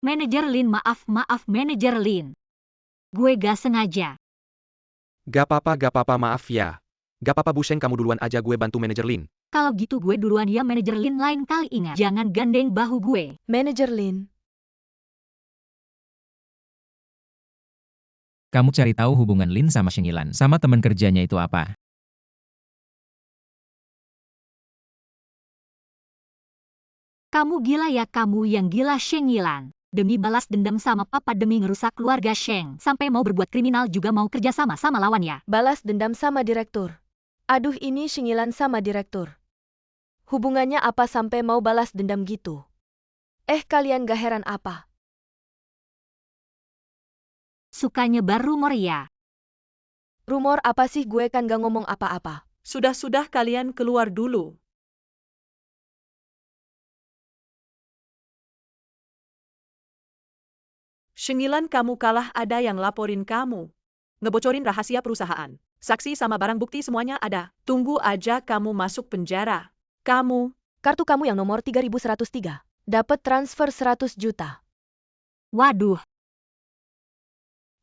Manajer Lin, maaf Manajer Lin. Gue gak sengaja. Gak apa-apa maaf ya. Gak apa-apa Bu Sheng, kamu duluan aja, gue bantu manajer Lin. Kalau gitu gue duluan ya Manajer Lin, lain kali ingat. Jangan gandeng bahu gue. Manajer Lin. Kamu cari tahu hubungan Lin sama Shingilan, sama teman kerjanya itu apa? Kamu gila ya, kamu yang gila Shingilan. Demi balas dendam sama papa, demi ngerusak keluarga Sheng. Sampai mau berbuat kriminal juga mau kerja sama lawan ya. Balas dendam sama direktur. Aduh, ini Shingilan sama direktur. Hubungannya apa sampai mau balas dendam gitu? Kalian gak heran apa? Suka nyebar rumor ya. Rumor apa sih, gue kan gak ngomong apa-apa. Sudah-sudah, kalian keluar dulu. Shingilan, kamu kalah, ada yang laporin kamu. Ngebocorin rahasia perusahaan. Saksi sama barang bukti semuanya ada. Tunggu aja kamu masuk penjara. Kamu. Kartu kamu yang nomor 3103. Dapat transfer 100 juta. Waduh.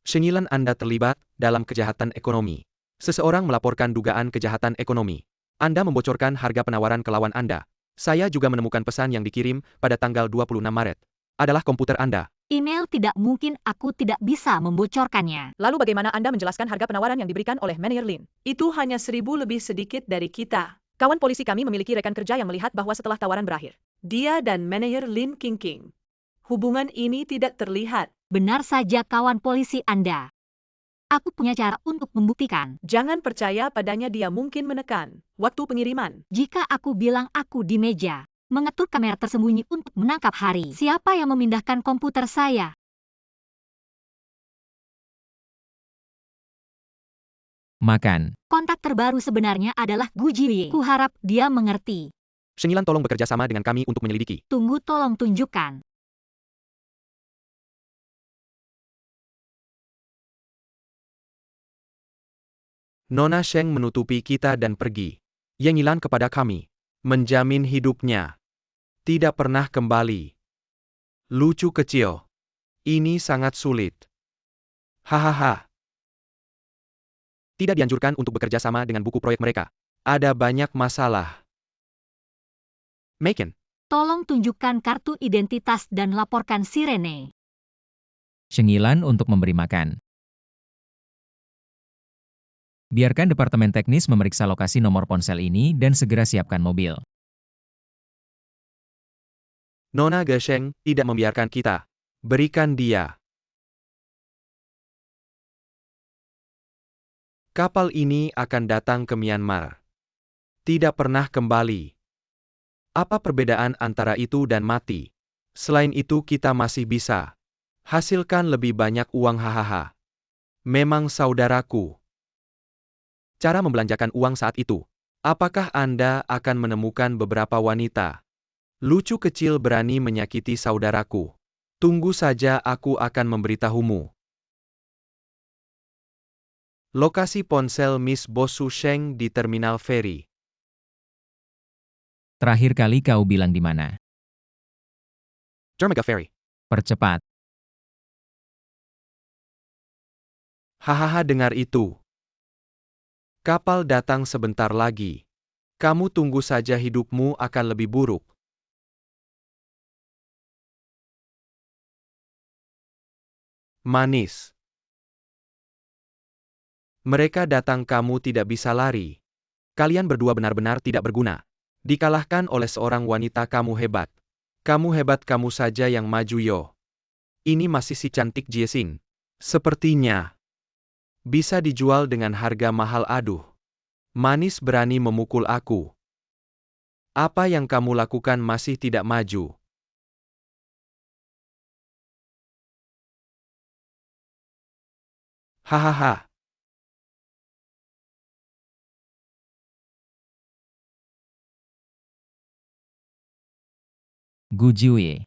Sheng Yilan, Anda terlibat dalam kejahatan ekonomi. Seseorang melaporkan dugaan kejahatan ekonomi. Anda membocorkan harga penawaran ke lawan Anda. Saya juga menemukan pesan yang dikirim pada tanggal 26 Maret. Adalah komputer Anda. Email tidak mungkin, aku tidak bisa membocorkannya. Lalu bagaimana Anda menjelaskan harga penawaran yang diberikan oleh Manager Lin? Itu hanya 1.000 lebih sedikit dari kita. Kawan polisi kami memiliki rekan kerja yang melihat bahwa setelah tawaran berakhir, dia dan Manager Lin King. Hubungan ini tidak terlihat. Benar saja kawan polisi Anda. Aku punya cara untuk membuktikan. Jangan percaya padanya, dia mungkin menekan waktu pengiriman. Jika aku bilang aku di meja, mengatur kamera tersembunyi untuk menangkap Hari, siapa yang memindahkan komputer saya? Makan. Kontak terbaru sebenarnya adalah Gu Jiwei. Kuharap dia mengerti. Sheng Yilan, tolong bekerja sama dengan kami untuk menyelidiki. Tunggu, tolong tunjukkan. Nona Sheng menutupi kita dan pergi. Yang Yilan kepada kami. Menjamin hidupnya. Tidak pernah kembali. Lucu kecil. Ini sangat sulit. Hahaha. Tidak dianjurkan untuk bekerja sama dengan buku proyek mereka. Ada banyak masalah. Maken. Tolong tunjukkan kartu identitas dan laporkan Sirene. Sheng Yilan untuk memberi makan. Biarkan Departemen Teknis memeriksa lokasi nomor ponsel ini dan segera siapkan mobil. Nona Gesheng tidak membiarkan kita. Berikan dia. Kapal ini akan datang ke Myanmar. Tidak pernah kembali. Apa perbedaan antara itu dan mati? Selain itu kita masih bisa hasilkan lebih banyak uang, hahaha. Memang saudaraku. Cara membelanjakan uang saat itu. Apakah Anda akan menemukan beberapa wanita lucu kecil berani menyakiti saudaraku? Tunggu saja, aku akan memberitahumu. Lokasi ponsel Miss Bosu Sheng di Terminal Feri. Terakhir kali kau bilang di mana? Dermaga Ferry. Percepat. Hahaha, dengar itu. Kapal datang sebentar lagi. Kamu tunggu saja, hidupmu akan lebih buruk. Manis. Mereka datang, kamu tidak bisa lari. Kalian berdua benar-benar tidak berguna. Dikalahkan oleh seorang wanita, kamu hebat. Kamu hebat, kamu saja yang maju, yo. Ini masih si cantik Jiesing. Sepertinya bisa dijual dengan harga mahal. Aduh. Manis berani memukul aku. Apa yang kamu lakukan masih tidak maju. Hahaha. Gu Jiwei.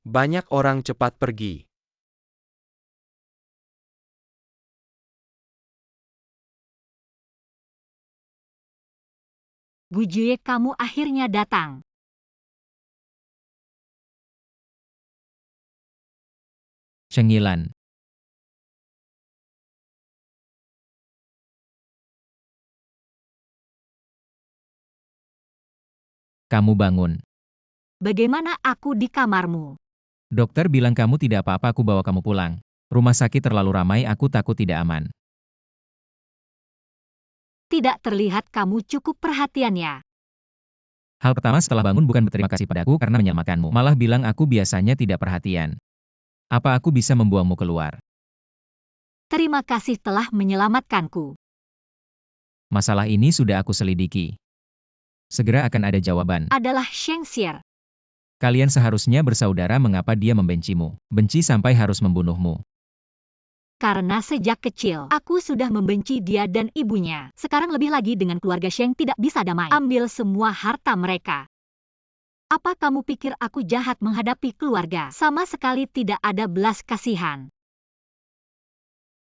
Banyak orang cepat pergi. Gu Jiwei, kamu akhirnya datang. Sheng Yilan. Kamu bangun. Bagaimana aku di kamarmu? Dokter bilang kamu tidak apa-apa, aku bawa kamu pulang. Rumah sakit terlalu ramai, aku takut tidak aman. Tidak terlihat kamu cukup perhatian ya. Hal pertama setelah bangun bukan berterima kasih padaku karena menyelamatkanmu, malah bilang aku biasanya tidak perhatian. Apa aku bisa membuangmu keluar? Terima kasih telah menyelamatkanku. Masalah ini sudah aku selidiki. Segera akan ada jawaban. Adalah Sheng Xier. Kalian seharusnya bersaudara, mengapa dia membencimu? Benci sampai harus membunuhmu. Karena sejak kecil, aku sudah membenci dia dan ibunya. Sekarang lebih lagi dengan keluarga Sheng tidak bisa damai. Ambil semua harta mereka. Apa kamu pikir aku jahat menghadapi keluarga? Sama sekali tidak ada belas kasihan.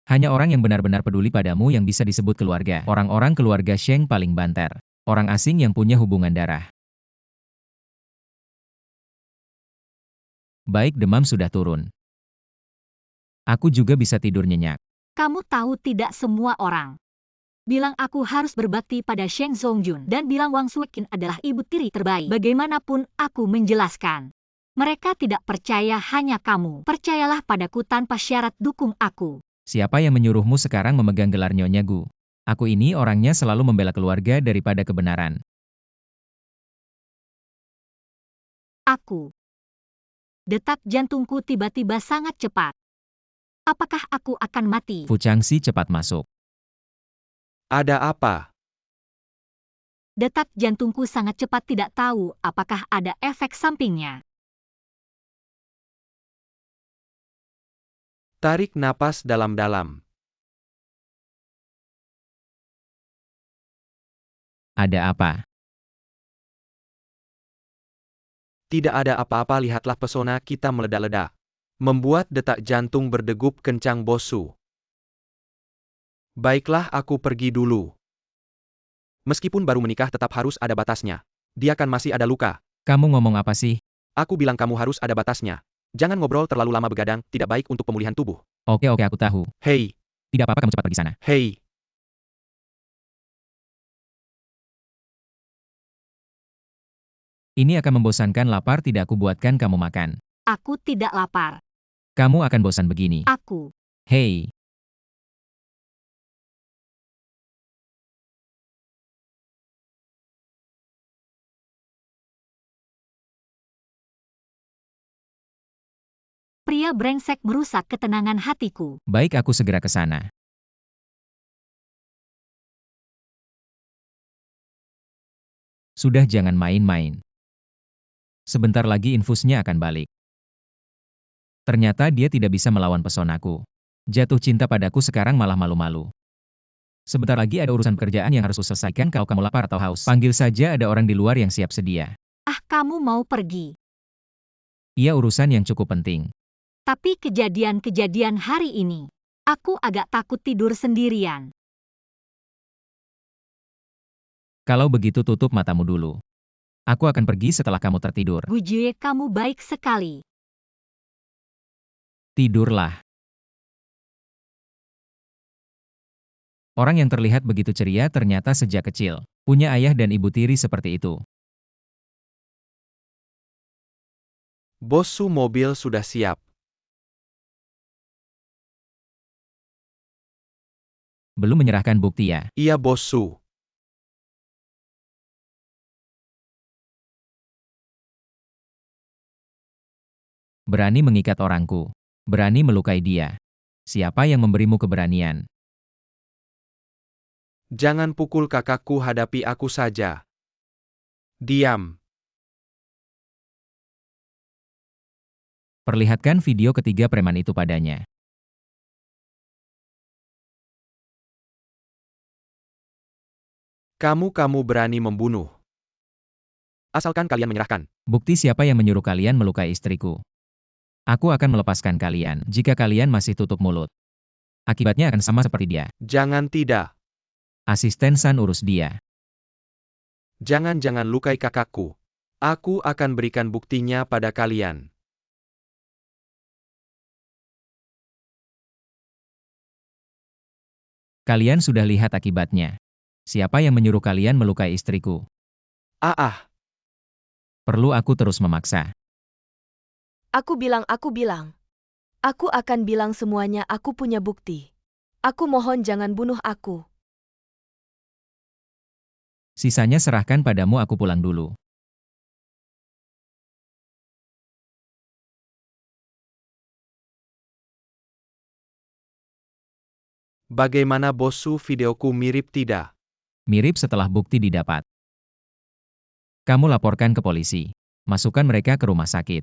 Hanya orang yang benar-benar peduli padamu yang bisa disebut keluarga. Orang-orang keluarga Sheng paling banter. Orang asing yang punya hubungan darah. Baik, demam sudah turun. Aku juga bisa tidur nyenyak. Kamu tahu tidak semua orang bilang aku harus berbakti pada Sheng Zongjun dan bilang Wang Sueqin adalah ibu tiri terbaik. Bagaimanapun aku menjelaskan. Mereka tidak percaya, hanya kamu. Percayalah padaku tanpa syarat, dukung aku. Siapa yang menyuruhmu sekarang memegang gelar Nyonya Gu? Aku ini orangnya selalu membela keluarga daripada kebenaran. Aku. Detak jantungku tiba-tiba sangat cepat. Apakah aku akan mati? Fu Changxi cepat masuk. Ada apa? Detak jantungku sangat cepat, tidak tahu apakah ada efek sampingnya. Tarik napas dalam-dalam. Ada apa? Tidak ada apa-apa, lihatlah pesona kita meledak-ledak. Membuat detak jantung berdegup kencang Bos Su. Baiklah, aku pergi dulu. Meskipun baru menikah tetap harus ada batasnya. Dia kan masih ada luka. Kamu ngomong apa sih? Aku bilang kamu harus ada batasnya. Jangan ngobrol terlalu lama begadang, tidak baik untuk pemulihan tubuh. Oke, aku tahu. Hei, Tidak apa-apa, kamu cepat pergi sana. hei. Ini akan membosankan, lapar tidak aku buatkan kamu makan. Aku tidak lapar. Kamu akan bosan begini. Aku. Hei, Pria brengsek merusak ketenangan hatiku. baik, aku segera ke sana. Sudah, jangan main-main. Sebentar lagi infusnya akan balik. Ternyata dia tidak bisa melawan pesonaku. Jatuh cinta padaku sekarang malah malu-malu. Sebentar lagi ada urusan pekerjaan yang harus selesaikan. Kalau kamu lapar atau haus, panggil saja, ada orang di luar yang siap sedia. Ah, kamu mau pergi. Ia urusan yang cukup penting. Tapi kejadian-kejadian hari ini, aku agak takut tidur sendirian. Kalau begitu tutup matamu dulu. Aku akan pergi setelah kamu tertidur. Gujie, kamu baik sekali. Tidurlah. Orang yang terlihat begitu ceria ternyata sejak kecil punya ayah dan ibu tiri seperti itu. Bos Su, mobil sudah siap. Belum menyerahkan bukti ya? Iya, Bos Su. Berani mengikat orangku. Berani melukai dia. Siapa yang memberimu keberanian? Jangan pukul kakakku, hadapi aku saja. Diam. Perlihatkan video ketiga preman itu padanya. Kamu berani membunuh. Asalkan kalian menyerahkan. Bukti siapa yang menyuruh kalian melukai istriku. Aku akan melepaskan kalian jika kalian masih tutup mulut. Akibatnya akan sama seperti dia. Jangan, tidak. Asisten San urus dia. Jangan lukai kakakku. Aku akan berikan buktinya pada kalian. Kalian sudah lihat akibatnya. Siapa yang menyuruh kalian melukai istriku? Ah. Perlu aku terus memaksa? Aku bilang. Aku akan bilang semuanya, aku punya bukti. Aku mohon jangan bunuh aku. Sisanya serahkan padamu, aku pulang dulu. Bagaimana Bos Su, videoku mirip tidak? Mirip setelah bukti didapat. Kamu laporkan ke polisi. Masukkan mereka ke rumah sakit.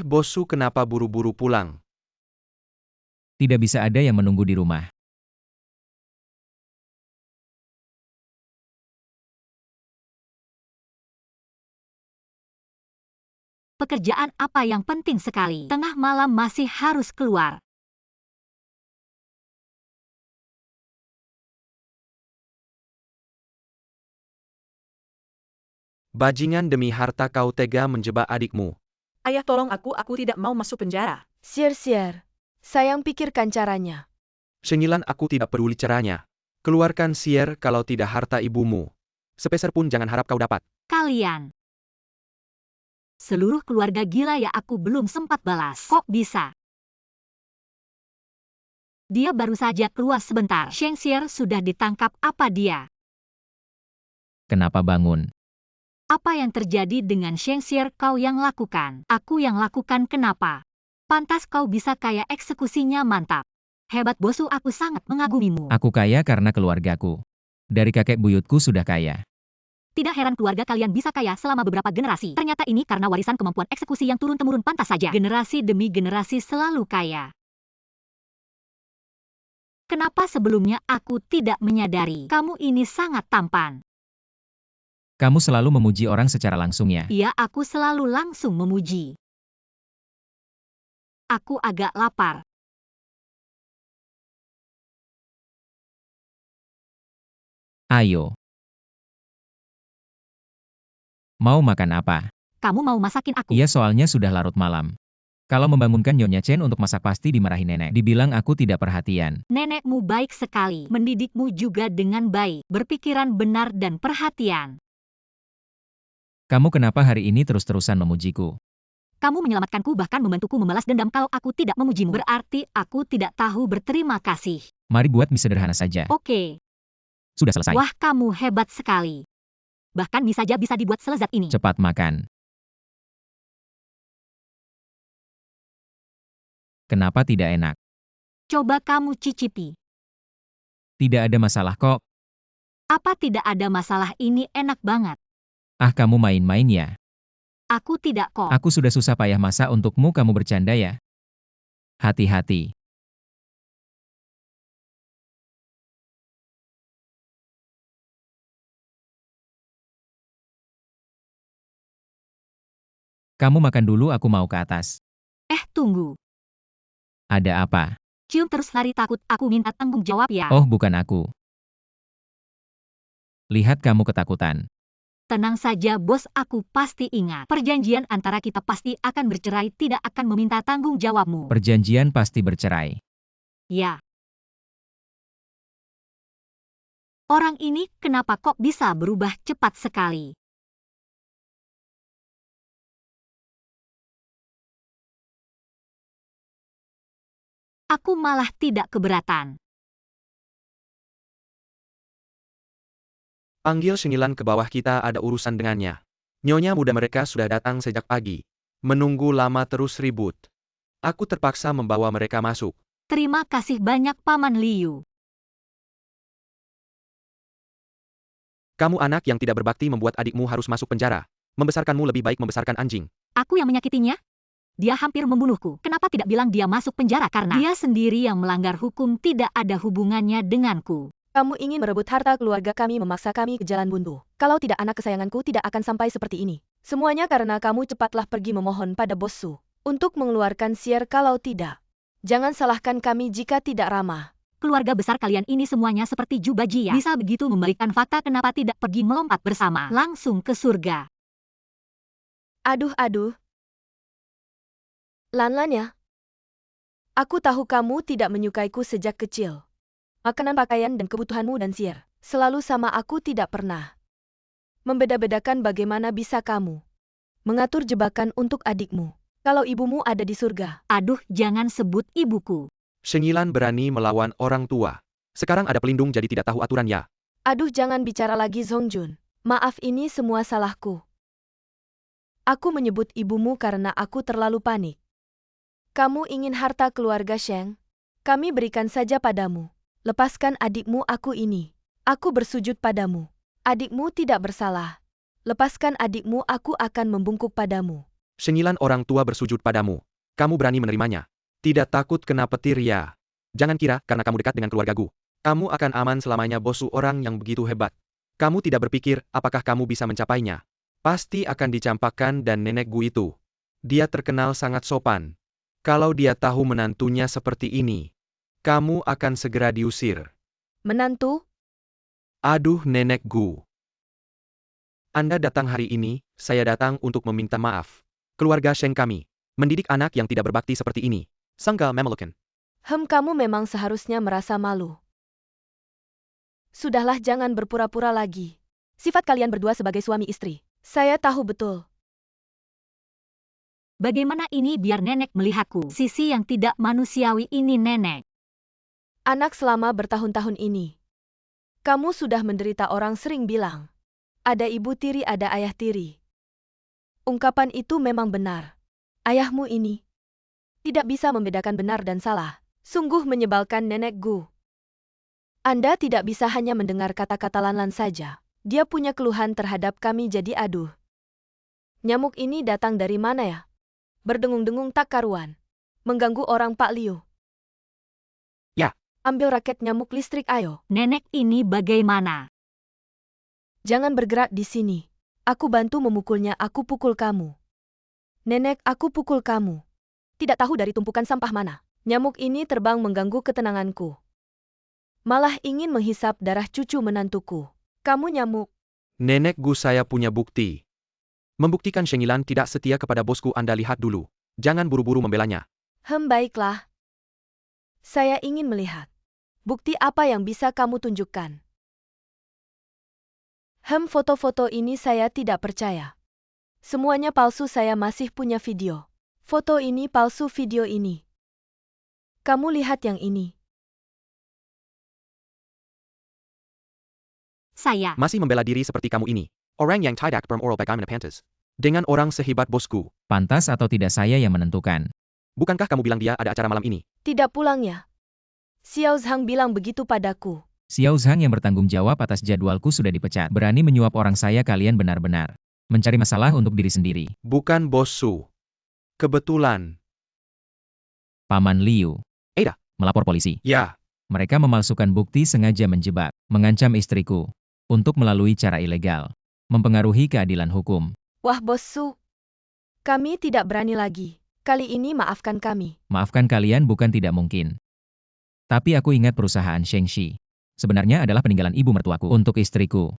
Bos Su, kenapa buru-buru pulang? Tidak bisa ada yang menunggu di rumah. pekerjaan apa yang penting sekali. Tengah malam masih harus keluar. Bajingan, demi harta kau tega menjebak adikmu. Ayah, tolong aku tidak mau masuk penjara. Siar. Sayang, pikirkan caranya. Shengilan, aku tidak peduli caranya. Keluarkan Sier, kalau tidak harta ibumu. Sepeser pun jangan harap kau dapat. Kalian. Seluruh keluarga gila ya, aku belum sempat balas. Kok bisa? Dia baru saja keluar sebentar. Sheng Xier sudah ditangkap. Apa dia? Kenapa bangun? Apa yang terjadi dengan Sheng Xier? Kau yang lakukan. Aku yang lakukan. Kenapa? Pantas kau bisa kaya, eksekusinya mantap. Hebat bosu, aku sangat mengagumimu. Aku kaya karena keluargaku. Dari kakek buyutku sudah kaya. Tidak heran keluarga kalian bisa kaya selama beberapa generasi. Ternyata ini karena warisan kemampuan eksekusi yang turun-temurun. Pantas saja generasi demi generasi selalu kaya. Kenapa sebelumnya aku tidak menyadari? Kamu ini sangat tampan. Kamu selalu memuji orang secara langsung ya? Iya, aku selalu langsung memuji. Aku agak lapar. Ayo. Mau makan apa? Kamu mau masakin aku? Iya, soalnya sudah larut malam. Kalau membangunkan Nyonya Chen untuk masak pasti dimarahi nenek. Dibilang aku tidak perhatian. Nenekmu baik sekali. Mendidikmu juga dengan baik. Berpikiran benar dan perhatian. Kamu kenapa hari ini terus-terusan memujiku? Kamu menyelamatkanku, bahkan membantuku membalas dendam. Kalau aku tidak memujimu, berarti aku tidak tahu berterima kasih. Mari buat mie sederhana saja. Oke. Sudah selesai. Wah, kamu hebat sekali. Bahkan mie saja bisa dibuat selezat ini. Cepat makan. Kenapa tidak enak? Coba kamu cicipi. Tidak ada masalah kok. Apa tidak ada masalah, ini enak banget. Ah, kamu main-main ya? Aku tidak kok. Aku sudah susah payah masak untukmu, kamu bercanda ya? Hati-hati. Kamu makan dulu, aku mau ke atas. Tunggu. Ada apa? Cium terus lari takut, aku minta tanggung jawab ya. Oh, bukan aku. Lihat kamu ketakutan. Tenang saja bos, aku pasti ingat. Perjanjian antara kita pasti akan bercerai, tidak akan meminta tanggung jawabmu. Perjanjian pasti bercerai. Ya. Orang ini kenapa kok bisa berubah cepat sekali? Aku malah tidak keberatan. Panggil Shengilan ke bawah, kita ada urusan dengannya. Nyonya muda mereka sudah datang sejak pagi. Menunggu lama terus ribut. Aku terpaksa membawa mereka masuk. Terima kasih banyak Paman Liu. Kamu anak yang tidak berbakti, membuat adikmu harus masuk penjara. Membesarkanmu lebih baik membesarkan anjing. Aku yang menyakitinya? Dia hampir membunuhku. Kenapa tidak bilang dia masuk penjara? Karena dia sendiri yang melanggar hukum, tidak ada hubungannya denganku. Kamu ingin merebut harta keluarga kami, memaksa kami ke jalan buntu. Kalau tidak, anak kesayanganku tidak akan sampai seperti ini. Semuanya karena kamu. Cepatlah pergi memohon pada Bos Su untuk mengeluarkan Sier. Kalau tidak, jangan salahkan kami jika tidak ramah. Keluarga besar kalian ini semuanya seperti Jubaji ya. Bisa begitu membalikan fakta, kenapa tidak pergi melompat bersama langsung ke surga? Aduh. Lan ya. Aku tahu kamu tidak menyukaiku sejak kecil. Makanan, pakaian, dan kebutuhanmu dan Sier selalu sama. Aku tidak pernah membeda-bedakan. Bagaimana bisa kamu mengatur jebakan untuk adikmu kalau ibumu ada di surga? Aduh, jangan sebut ibuku. Shengilan berani melawan orang tua. Sekarang ada pelindung jadi tidak tahu aturan ya. Aduh, jangan bicara lagi Zongjun. Maaf, ini semua salahku. Aku menyebut ibumu karena aku terlalu panik. Kamu ingin harta keluarga Sheng? Kami berikan saja padamu. Lepaskan adikmu, aku ini. Aku bersujud padamu. Adikmu tidak bersalah. Lepaskan adikmu, aku akan membungkuk padamu. Shengilan, orang tua bersujud padamu. Kamu berani menerimanya? Tidak takut kena petir ya? Jangan kira karena kamu dekat dengan keluargaku, kamu akan aman selamanya. Bosu orang yang begitu hebat. Kamu tidak berpikir apakah kamu bisa mencapainya? Pasti akan dicampakkan dan nenek Gu itu. Dia terkenal sangat sopan. Kalau dia tahu menantunya seperti ini, kamu akan segera diusir. Menantu? Aduh Nenek Gu. Anda datang hari ini, saya datang untuk meminta maaf. Keluarga Sheng kami mendidik anak yang tidak berbakti seperti ini. Sangka Mamelukan. Kamu memang seharusnya merasa malu. Sudahlah, jangan berpura-pura lagi. Sifat kalian berdua sebagai suami istri, saya tahu betul. Bagaimana ini biar nenek melihatku? Sisi yang tidak manusiawi ini nenek. Anak, selama bertahun-tahun ini, kamu sudah menderita. Orang sering bilang, ada ibu tiri, ada ayah tiri. Ungkapan itu memang benar. Ayahmu ini tidak bisa membedakan benar dan salah. Sungguh menyebalkan Nenek Gu. Anda tidak bisa hanya mendengar kata-kata Lanlan saja. Dia punya keluhan terhadap kami, jadi aduh. Nyamuk ini datang dari mana ya? Berdengung-dengung tak karuan. Mengganggu orang Pak Liu. Ya. Ambil raket nyamuk listrik ayo. Nenek ini bagaimana? Jangan bergerak di sini. Aku bantu memukulnya, aku pukul kamu. Nenek, aku pukul kamu. Tidak tahu dari tumpukan sampah mana. Nyamuk ini terbang mengganggu ketenanganku. Malah ingin menghisap darah cucu menantuku. Kamu nyamuk. Nenek Gu, saya punya bukti. Membuktikan Sheng Yilan tidak setia kepada bosku. Anda lihat dulu. Jangan buru-buru membelanya. Baiklah. Saya ingin melihat. Bukti apa yang bisa kamu tunjukkan? Foto-foto ini saya tidak percaya. Semuanya palsu, saya masih punya video. Foto ini palsu, video ini. Kamu lihat yang ini. Saya. Masih membela diri seperti kamu ini. Orang yang tidak beroral bagaimana pantas. Dengan orang sehebat bosku. Pantas atau tidak saya yang menentukan. Bukankah kamu bilang dia ada acara malam ini? Tidak pulangnya. Xiao Zhang bilang begitu padaku. Xiao Zhang yang bertanggung jawab atas jadwalku sudah dipecat. Berani menyuap orang saya, kalian benar-benar mencari masalah untuk diri sendiri. Bukan bosku. Kebetulan. Paman Liu. Ada. Melapor polisi. Ya. Mereka memalsukan bukti, sengaja menjebak, mengancam istriku. Untuk melalui cara ilegal. Mempengaruhi keadilan hukum. Wah bosku. Kami tidak berani lagi. Kali ini maafkan kami. Maafkan kalian bukan tidak mungkin. Tapi aku ingat perusahaan Shengxi. Sebenarnya adalah peninggalan ibu mertuaku untuk istriku.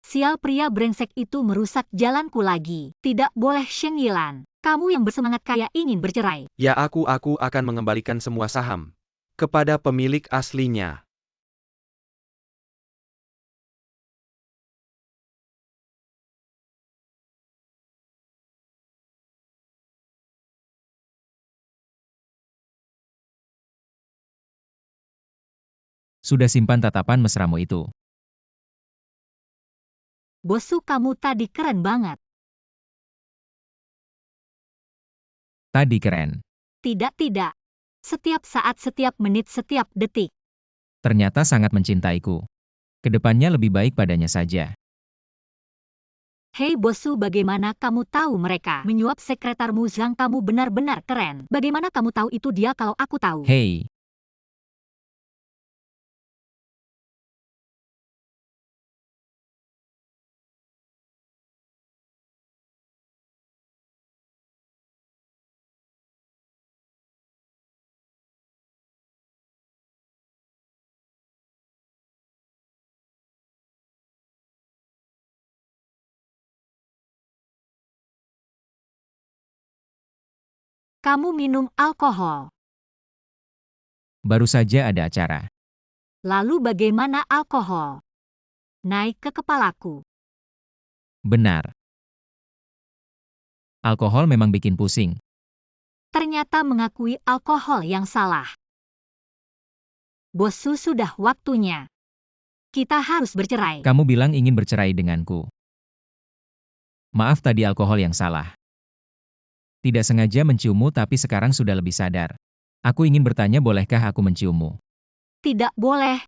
Sial, pria brengsek itu merusak jalanku lagi. Tidak boleh, Sheng Yilan. Kamu yang bersemangat kaya ingin bercerai. Ya, aku akan mengembalikan semua saham kepada pemilik aslinya. Sudah simpan tatapan mesramu itu. Bosku, kamu tadi keren banget. Tadi keren. Tidak. Setiap saat, setiap menit, setiap detik. Ternyata sangat mencintaiku. Kedepannya lebih baik padanya saja. Hei bosku, bagaimana kamu tahu mereka menyuap sekretarmu Zhang? Kamu benar-benar keren. Bagaimana kamu tahu itu dia kalau aku tahu? Hei. Kamu minum alkohol. Baru saja ada acara. Lalu bagaimana alkohol naik ke kepalaku? Benar. Alkohol memang bikin pusing. Ternyata mengakui alkohol yang salah. Bosku, sudah waktunya. Kita harus bercerai. Kamu bilang ingin bercerai denganku. Maaf, tadi alkohol yang salah. Tidak sengaja menciummu, tapi sekarang sudah lebih sadar. Aku ingin bertanya, bolehkah aku menciummu? Tidak boleh.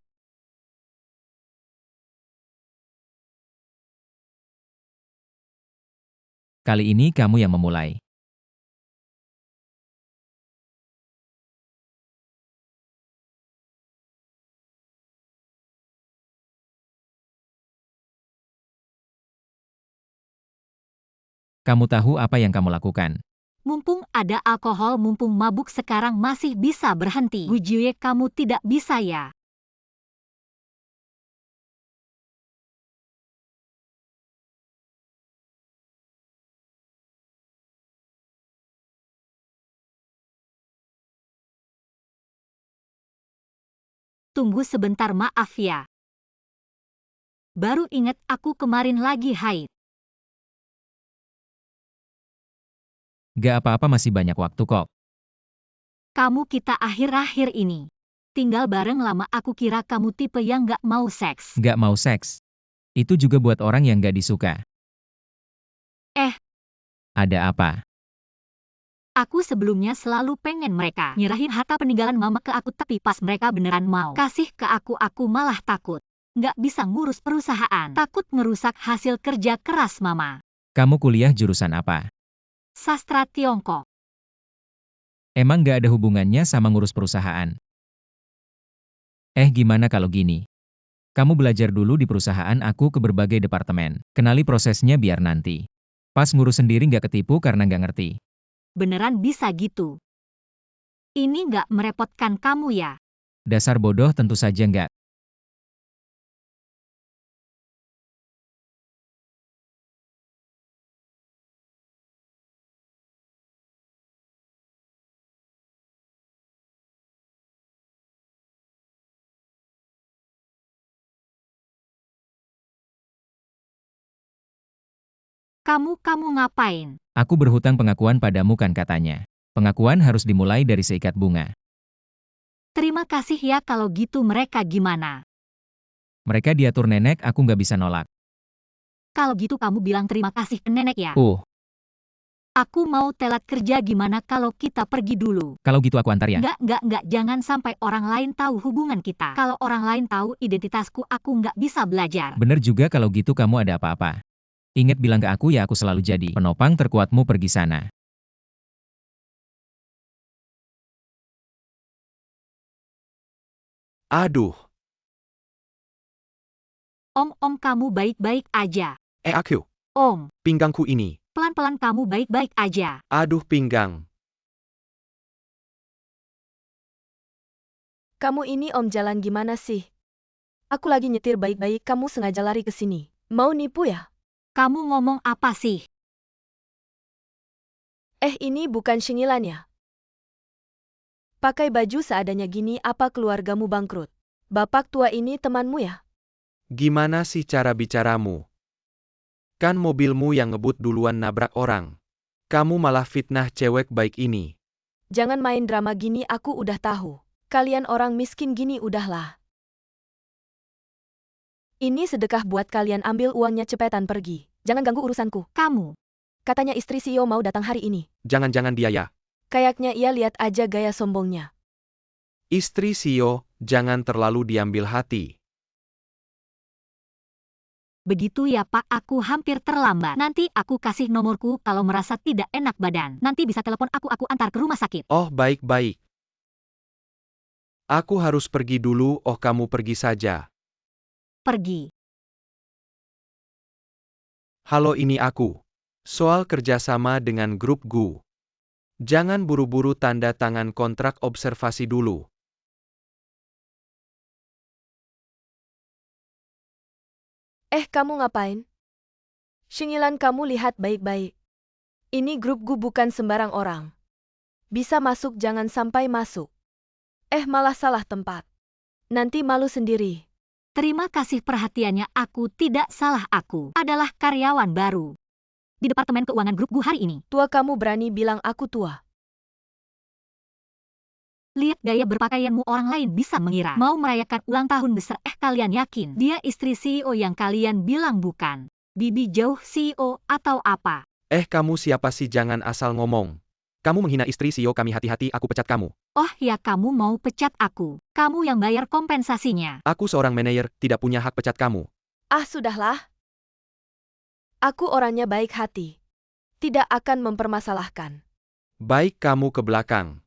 Kali ini kamu yang memulai. Kamu tahu apa yang kamu lakukan. Mumpung ada alkohol, mumpung mabuk sekarang masih bisa berhenti. Bu Jue, kamu tidak bisa ya? Tunggu sebentar, maaf ya. Baru ingat aku kemarin lagi haid. Gak apa-apa, masih banyak waktu kok. Kamu kita akhir-akhir ini tinggal bareng lama, aku kira kamu tipe yang gak mau seks. Gak mau seks. Itu juga buat orang yang gak disuka. Eh. Ada apa? Aku sebelumnya selalu pengen mereka nyerahin harta peninggalan mama ke aku, tapi pas mereka beneran mau kasih ke aku malah takut. Nggak bisa ngurus perusahaan, takut ngerusak hasil kerja keras mama. Kamu kuliah jurusan apa? Sastra Tiongkok. Emang gak ada hubungannya sama ngurus perusahaan? Gimana kalau gini? Kamu belajar dulu di perusahaan aku ke berbagai departemen. Kenali prosesnya biar nanti pas ngurus sendiri gak ketipu karena gak ngerti. Beneran bisa gitu? Ini nggak merepotkan kamu ya? Dasar bodoh, tentu saja nggak. Kamu ngapain? Aku berhutang pengakuan padamu kan katanya. Pengakuan harus dimulai dari seikat bunga. Terima kasih ya, kalau gitu mereka gimana? Mereka diatur nenek, aku nggak bisa nolak. Kalau gitu kamu bilang terima kasih ke nenek ya? Aku mau telat kerja, gimana kalau kita pergi dulu? Kalau gitu aku antar ya? Nggak, jangan sampai orang lain tahu hubungan kita. Kalau orang lain tahu identitasku, aku nggak bisa belajar. Bener juga, kalau gitu kamu ada apa-apa. Ingat bilang ke aku ya, aku selalu jadi penopang terkuatmu, pergi sana. Aduh. Om, kamu baik-baik aja? Aku. Om. Pinggangku ini. Pelan-pelan, kamu baik-baik aja? Aduh, pinggang. Kamu ini Om, jalan gimana sih? Aku lagi nyetir baik-baik, kamu sengaja lari ke sini. Mau nipu ya? Kamu ngomong apa sih? Ini bukan Shingilan ya? Pakai baju seadanya gini, apa keluargamu bangkrut? Bapak tua ini temanmu ya? Gimana sih cara bicaramu? Kan mobilmu yang ngebut duluan nabrak orang. Kamu malah fitnah cewek baik ini. Jangan main drama gini, aku udah tahu. Kalian orang miskin gini udahlah. Ini sedekah buat kalian, ambil uangnya cepetan pergi. Jangan ganggu urusanku. Kamu. Katanya istri CEO mau datang hari ini. Jangan-jangan dia ya? Kayaknya ia, lihat aja gaya sombongnya. Istri CEO, jangan terlalu diambil hati. Begitu ya Pak, aku hampir terlambat. Nanti aku kasih nomorku, kalau merasa tidak enak badan. Nanti bisa telepon aku antar ke rumah sakit. Oh, baik-baik. Aku harus pergi dulu, kamu pergi saja. Pergi. Halo, ini aku. Soal kerjasama dengan grup GU. Jangan buru-buru tanda tangan kontrak observasi dulu. Kamu ngapain? Shingilan, kamu lihat baik-baik. Ini grup GU bukan sembarang orang. Bisa masuk, jangan sampai masuk. Malah salah tempat. Nanti malu sendiri. Terima kasih perhatiannya, aku tidak salah, aku adalah karyawan baru di Departemen Keuangan Grup GU hari ini. Tua, kamu berani bilang aku tua? Lihat gaya berpakaianmu, orang lain bisa mengira mau merayakan ulang tahun besar. Kalian yakin dia istri CEO yang kalian bilang bukan? Bibi jauh CEO atau apa? Kamu siapa sih? Jangan asal ngomong. Kamu menghina istri CEO kami, hati-hati aku pecat kamu. Oh ya, kamu mau pecat aku? Kamu yang bayar kompensasinya. Aku seorang manajer, tidak punya hak pecat kamu. Sudahlah. Aku orangnya baik hati. Tidak akan mempermasalahkan. Baik, kamu ke belakang.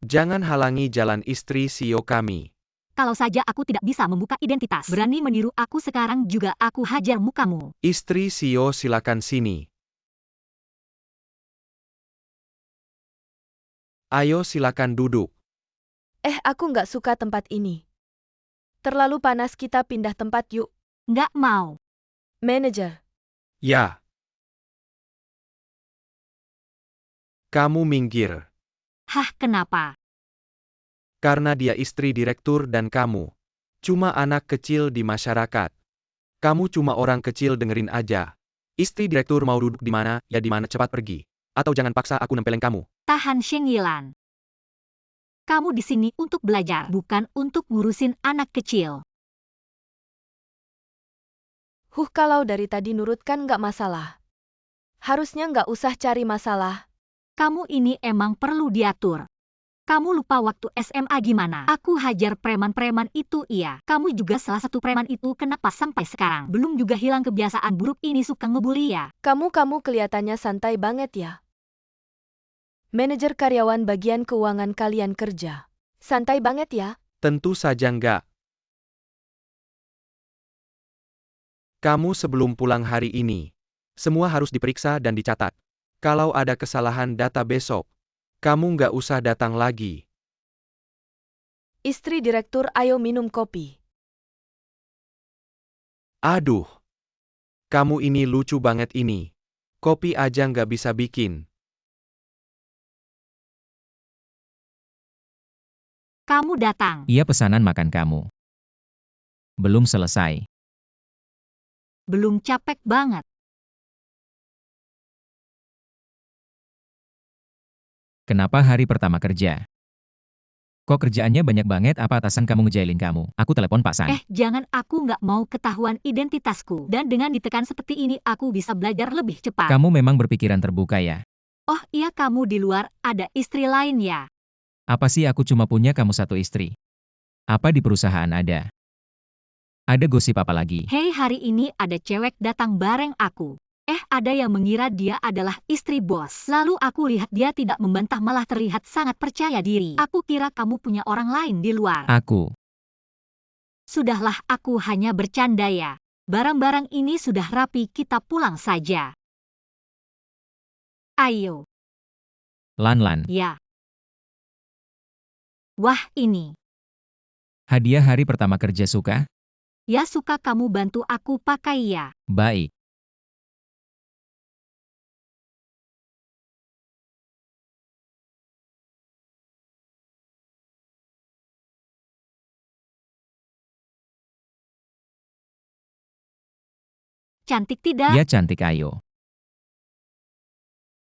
Jangan halangi jalan istri CEO kami. Kalau saja aku tidak bisa membuka identitas, berani meniru aku sekarang juga aku hajar mukamu. Istri CEO, silakan sini. Ayo silakan duduk. Aku nggak suka tempat ini. Terlalu panas, kita pindah tempat yuk. Nggak mau. Manajer, Ya. Kamu minggir. Hah, kenapa? Karena dia istri direktur dan kamu cuma anak kecil di masyarakat. Kamu cuma orang kecil, dengerin aja. Istri direktur mau duduk di mana, ya di mana, cepat pergi. Atau jangan paksa aku nempelin kamu. Tahan, Sheng Yilan. Kamu di sini untuk belajar, bukan untuk ngurusin anak kecil. kalau dari tadi nurut kan nggak masalah. Harusnya nggak usah cari masalah. Kamu ini emang perlu diatur. Kamu lupa waktu SMA gimana? Aku hajar preman-preman itu, iya. Kamu juga salah satu preman itu, kenapa sampai sekarang belum juga hilang kebiasaan buruk ini, suka ngebully ya? Kamu kelihatannya santai banget ya. Manajer karyawan bagian keuangan kalian kerja. Santai banget ya. Tentu saja enggak. Kamu sebelum pulang hari ini, semua harus diperiksa dan dicatat. Kalau ada kesalahan data besok, kamu nggak usah datang lagi. Istri direktur, ayo minum kopi. Aduh, kamu ini lucu banget ini. Kopi aja nggak bisa bikin. Kamu datang. Iya, pesanan makan kamu. Belum selesai. Belum, capek banget. Kenapa hari pertama kerja? Kok kerjaannya banyak banget, apa atasan kamu ngejailin kamu? Aku telepon Pak San. Jangan, aku nggak mau ketahuan identitasku. Dan dengan ditekan seperti ini, aku bisa belajar lebih cepat. Kamu memang berpikiran terbuka ya? Oh iya, kamu di luar ada istri lain ya? Apa sih, aku cuma punya kamu satu istri? Apa di perusahaan ada? Ada gosip apa lagi? Hei, hari ini ada cewek datang bareng aku. Ada yang mengira dia adalah istri bos. Lalu aku lihat dia tidak membantah, malah terlihat sangat percaya diri. Aku kira kamu punya orang lain di luar. Aku. Sudahlah, aku hanya bercanda ya. Barang-barang ini sudah rapi, kita pulang saja. Ayo. Lan. Ya. Wah, ini. Hadiah hari pertama kerja, suka? Ya, suka, kamu bantu aku pakai ya. Baik. Cantik tidak? Ya, cantik, ayo.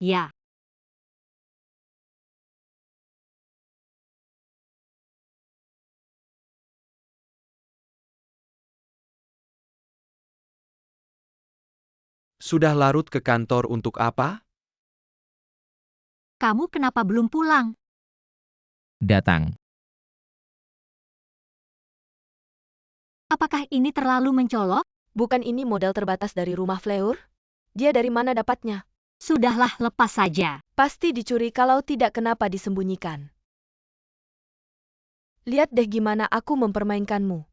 Ya. Sudah larut ke kantor untuk apa? Kamu kenapa belum pulang? Datang. Apakah ini terlalu mencolok? Bukan ini model terbatas dari rumah Fleur? Dia dari mana dapatnya? Sudahlah, lepas saja. Pasti dicuri, kalau tidak kenapa disembunyikan. Lihat deh gimana aku mempermainkanmu.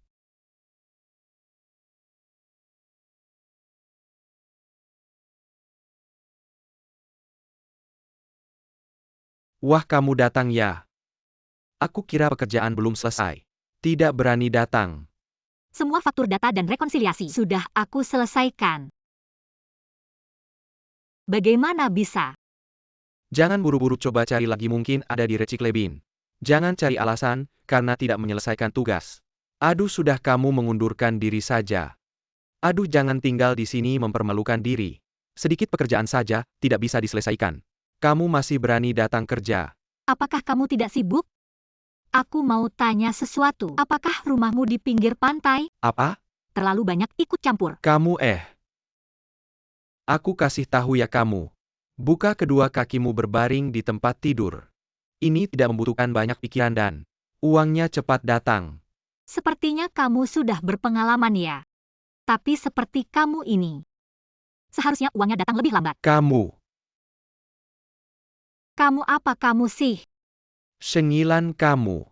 Wah, kamu datang ya. Aku kira pekerjaan belum selesai. Tidak berani datang. Semua faktur data dan rekonsiliasi sudah aku selesaikan. Bagaimana bisa? Jangan buru-buru, coba cari lagi, mungkin ada di Recycle Bin. Jangan cari alasan, karena tidak menyelesaikan tugas. Aduh, sudah, kamu mengundurkan diri saja. Aduh, jangan tinggal di sini mempermalukan diri. Sedikit pekerjaan saja, tidak bisa diselesaikan. Kamu masih berani datang kerja. Apakah kamu tidak sibuk? Aku mau tanya sesuatu. Apakah rumahmu di pinggir pantai? Apa? Terlalu banyak ikut campur. Kamu Aku kasih tahu ya kamu. Buka kedua kakimu berbaring di tempat tidur. Ini tidak membutuhkan banyak pikiran dan uangnya cepat datang. Sepertinya kamu sudah berpengalaman ya. Tapi seperti kamu ini, seharusnya uangnya datang lebih lambat. Kamu. Kamu apa kamu sih? Sengilan kamu.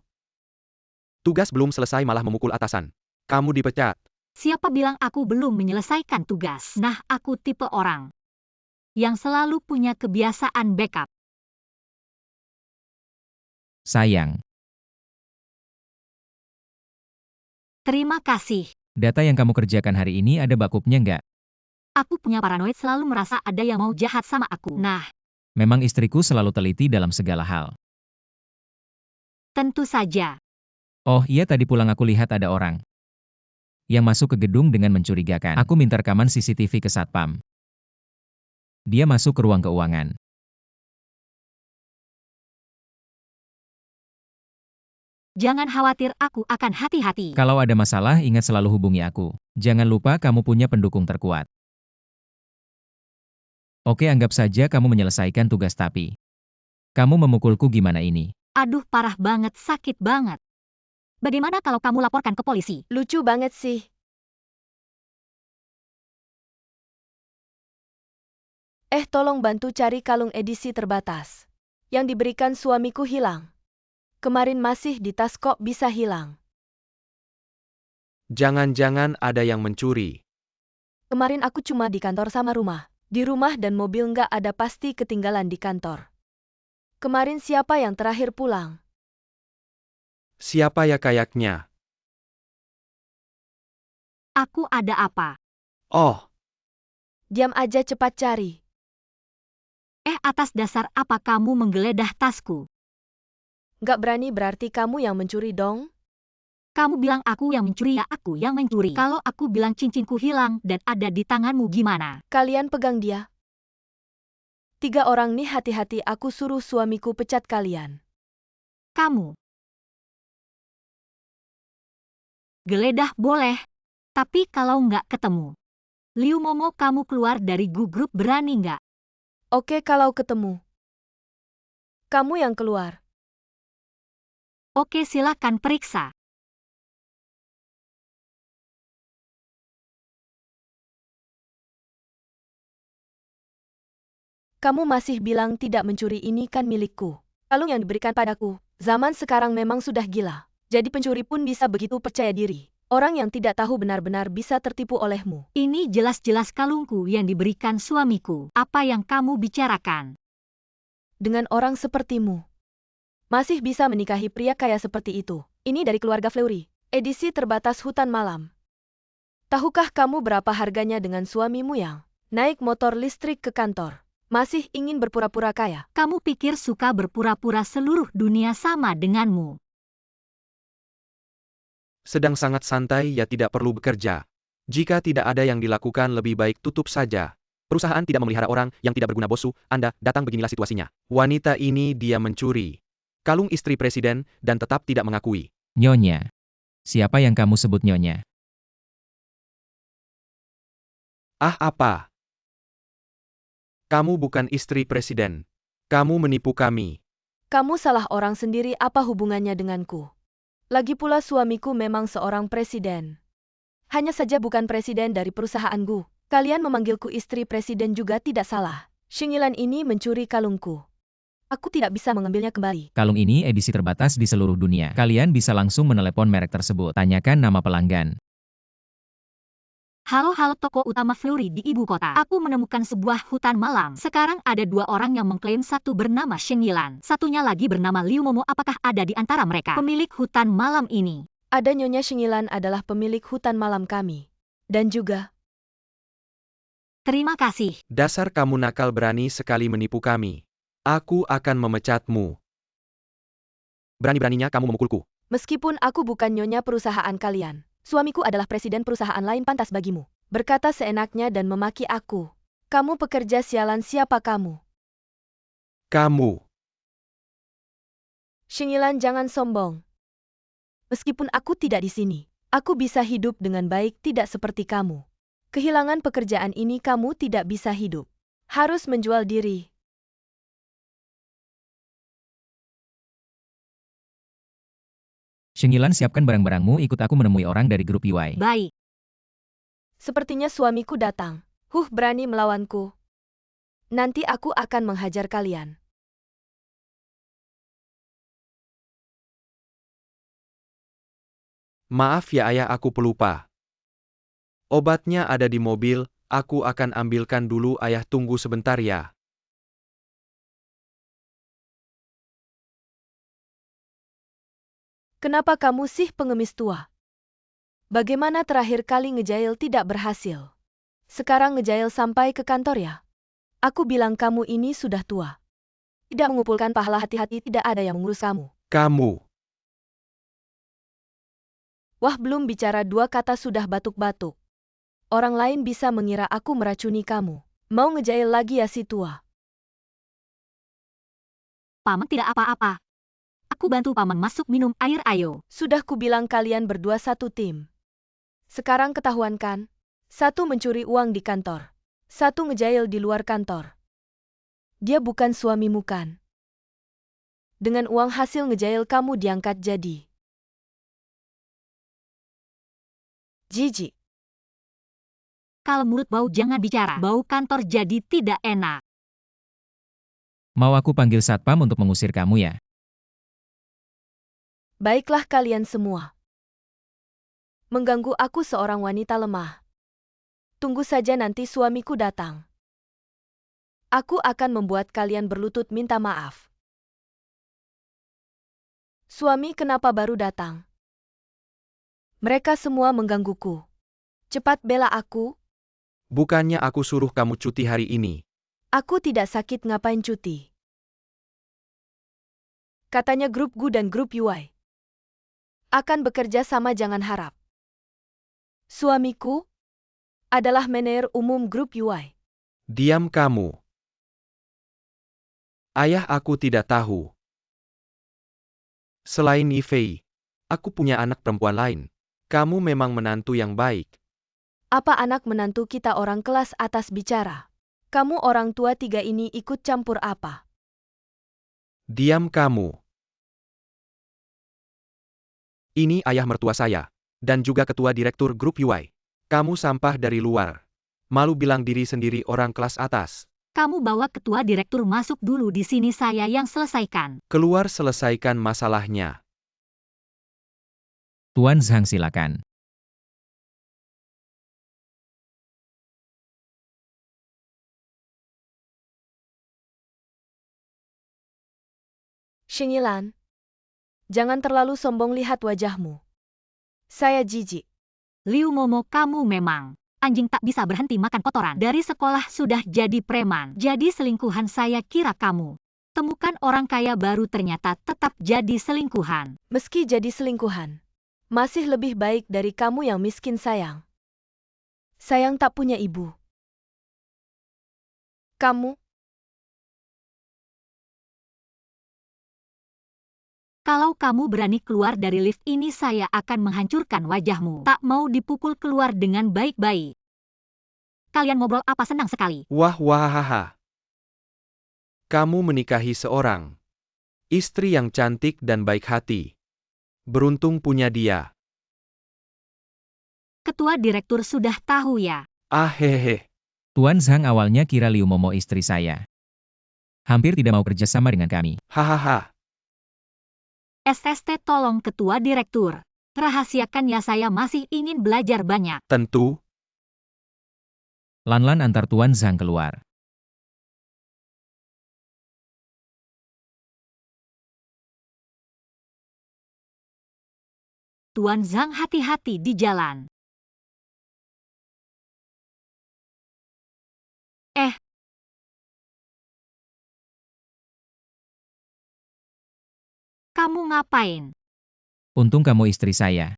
Tugas belum selesai malah memukul atasan. Kamu dipecat. Siapa bilang aku belum menyelesaikan tugas? Nah, aku tipe orang yang selalu punya kebiasaan backup. Sayang, Terima kasih. data yang kamu kerjakan hari ini ada bakupnya nggak? Aku punya paranoid selalu merasa ada yang mau jahat sama aku. Nah, Memang istriku selalu teliti dalam segala hal. tentu saja. Oh iya, tadi pulang aku lihat ada orang yang masuk ke gedung dengan mencurigakan. Aku minta rekaman CCTV ke Satpam. Dia masuk ke ruang keuangan. Jangan khawatir, aku akan hati-hati. Kalau ada masalah, ingat selalu hubungi aku. Jangan lupa kamu punya pendukung terkuat. Oke, anggap saja kamu menyelesaikan tugas tapi kamu memukulku gimana ini? Aduh, parah banget, sakit banget. Bagaimana kalau kamu laporkan ke polisi? Lucu banget sih. Tolong bantu cari kalung edisi terbatas. Yang diberikan suamiku hilang. Kemarin masih di tas, kok bisa hilang. Jangan-jangan ada yang mencuri. Kemarin aku cuma di kantor sama rumah. Di rumah dan mobil nggak ada, pasti ketinggalan di kantor. Kemarin siapa yang terakhir pulang? Siapa ya kayaknya? Aku ada apa? Oh, Diam aja, cepat cari. Atas dasar apa kamu menggeledah tasku? Nggak berani berarti kamu yang mencuri dong? Kamu bilang aku yang mencuri, ya aku yang mencuri. Kalau aku bilang cincinku hilang dan ada di tanganmu gimana? Kalian pegang dia. 3 orang nih, hati-hati, aku suruh suamiku pecat kalian. Kamu. Geledah boleh, tapi kalau nggak ketemu. Liu Momo, kamu keluar dari grup, berani nggak? Oke, kalau ketemu. Kamu yang keluar. Oke, silakan periksa. Kamu masih bilang tidak mencuri, ini kan milikku. Kalung yang diberikan padaku. Zaman sekarang memang sudah gila. Jadi pencuri pun bisa begitu percaya diri. Orang yang tidak tahu benar-benar bisa tertipu olehmu. Ini jelas-jelas kalungku yang diberikan suamiku. Apa yang kamu bicarakan? Dengan orang sepertimu, masih bisa menikahi pria kaya seperti itu. Ini dari keluarga Fleury. Edisi terbatas Hutan Malam. Tahukah kamu berapa harganya dengan suamimu yang naik motor listrik ke kantor? Masih ingin berpura-pura kaya? Kamu pikir suka berpura-pura seluruh dunia sama denganmu? sedang sangat santai ya, tidak perlu bekerja. Jika tidak ada yang dilakukan, lebih baik tutup saja. Perusahaan tidak memelihara orang yang tidak berguna, bosu. Anda datang, beginilah situasinya. Wanita ini dia mencuri kalung istri presiden dan tetap tidak mengakui. Nyonya. Siapa yang kamu sebut nyonya? Ah, apa? Kamu bukan istri presiden. Kamu menipu kami. Kamu salah orang sendiri, apa hubungannya denganku? Lagi pula suamiku memang seorang presiden. Hanya saja bukan presiden dari perusahaanku. Kalian memanggilku istri presiden juga tidak salah. Shingilan ini mencuri kalungku. Aku tidak bisa mengambilnya kembali. Kalung ini edisi terbatas di seluruh dunia. Kalian bisa langsung menelepon merek tersebut. Tanyakan nama pelanggan. Halo toko utama Fleury di ibu kota. Aku menemukan sebuah hutan malam. Sekarang ada 2 orang yang mengklaim, satu bernama Shengilan, satunya lagi bernama Liu Momo. Apakah ada di antara mereka pemilik hutan malam ini? Ada, Nyonya Shingilan adalah pemilik hutan malam kami. Dan juga, Terima kasih. Dasar kamu nakal, berani sekali menipu kami. Aku akan memecatmu. Berani-beraninya kamu memukulku. meskipun aku bukan nyonya perusahaan kalian, suamiku adalah presiden perusahaan lain, pantas bagimu berkata seenaknya dan memaki aku. Kamu pekerja sialan, siapa kamu? Kamu. Shingilan, jangan sombong. Meskipun aku tidak di sini, aku bisa hidup dengan baik, tidak seperti kamu. Kehilangan pekerjaan ini kamu tidak bisa hidup. Harus menjual diri. Shingilan, siapkan barang-barangmu, ikut aku menemui orang dari grup EY. Baik. Sepertinya suamiku datang. Berani melawanku. Nanti aku akan menghajar kalian. Maaf ya ayah, aku pelupa. Obatnya ada di mobil, aku akan ambilkan dulu. Ayah tunggu sebentar ya. Kenapa kamu sih pengemis tua? Bagaimana terakhir kali ngejail tidak berhasil? Sekarang ngejail sampai ke kantor ya? Aku bilang kamu ini sudah tua. Tidak mengumpulkan pahala, hati-hati tidak ada yang mengurus kamu. Kamu. Wah, belum bicara 2 kata sudah batuk-batuk. Orang lain bisa mengira aku meracuni kamu. Mau ngejail lagi ya si tua? Paman tidak apa-apa. Aku bantu paman masuk minum air ayo. Sudah kubilang kalian berdua satu tim. Sekarang ketahuan kan? Satu mencuri uang di kantor. Satu ngejail di luar kantor. Dia bukan suamimu kan? Dengan uang hasil ngejail kamu diangkat jadi jijik. Kalau mulut bau jangan bicara. Bau kantor jadi tidak enak. Mau aku panggil satpam untuk mengusir kamu ya? Baiklah kalian semua. Mengganggu aku seorang wanita lemah. Tunggu saja nanti suamiku datang. Aku akan membuat kalian berlutut minta maaf. Suami kenapa baru datang? Mereka semua menggangguku. Cepat bela aku. Bukannya aku suruh kamu cuti hari ini. Aku tidak sakit ngapain cuti. Katanya grup GU dan grup UI akan bekerja sama, jangan harap. Suamiku adalah manajer umum grup UI. Diam kamu. Ayah aku tidak tahu. Selain Yifei, aku punya anak perempuan lain. Kamu memang menantu yang baik. Apa anak menantu kita orang kelas atas bicara? Kamu orang tua 3 ini ikut campur apa? Diam kamu. Ini ayah mertua saya. Dan juga ketua direktur grup UI. Kamu sampah dari luar. Malu bilang diri sendiri orang kelas atas. Kamu bawa ketua direktur masuk dulu di sini, saya yang selesaikan. Keluar selesaikan masalahnya. Tuan Zhang silakan. Shingilan, jangan terlalu sombong, lihat wajahmu. Saya jijik. Liu Momo, kamu memang anjing tak bisa berhenti makan kotoran. Dari sekolah sudah jadi preman. Jadi selingkuhan, saya kira kamu. Temukan orang kaya baru ternyata tetap jadi selingkuhan. Meski jadi selingkuhan, masih lebih baik dari kamu yang miskin, sayang. Sayang tak punya ibu. Kamu, Kalau kamu berani keluar dari lift ini, saya akan menghancurkan wajahmu. Tak mau dipukul keluar dengan baik-baik. Kalian ngobrol apa, senang sekali. Wah wahaha. Kamu menikahi seorang istri yang cantik dan baik hati. Beruntung punya dia. Ketua direktur sudah tahu ya. Ah hehe. Tuan Zhang awalnya kira Liu Momo istri saya. Hampir tidak mau kerjasama dengan kami. Hahaha. SST, tolong ketua direktur. Rahasiakan ya, saya masih ingin belajar banyak. Tentu. Lan-lan antar Tuan Zhang keluar. Tuan Zhang, hati-hati di jalan. Kamu ngapain? Untung kamu istri saya.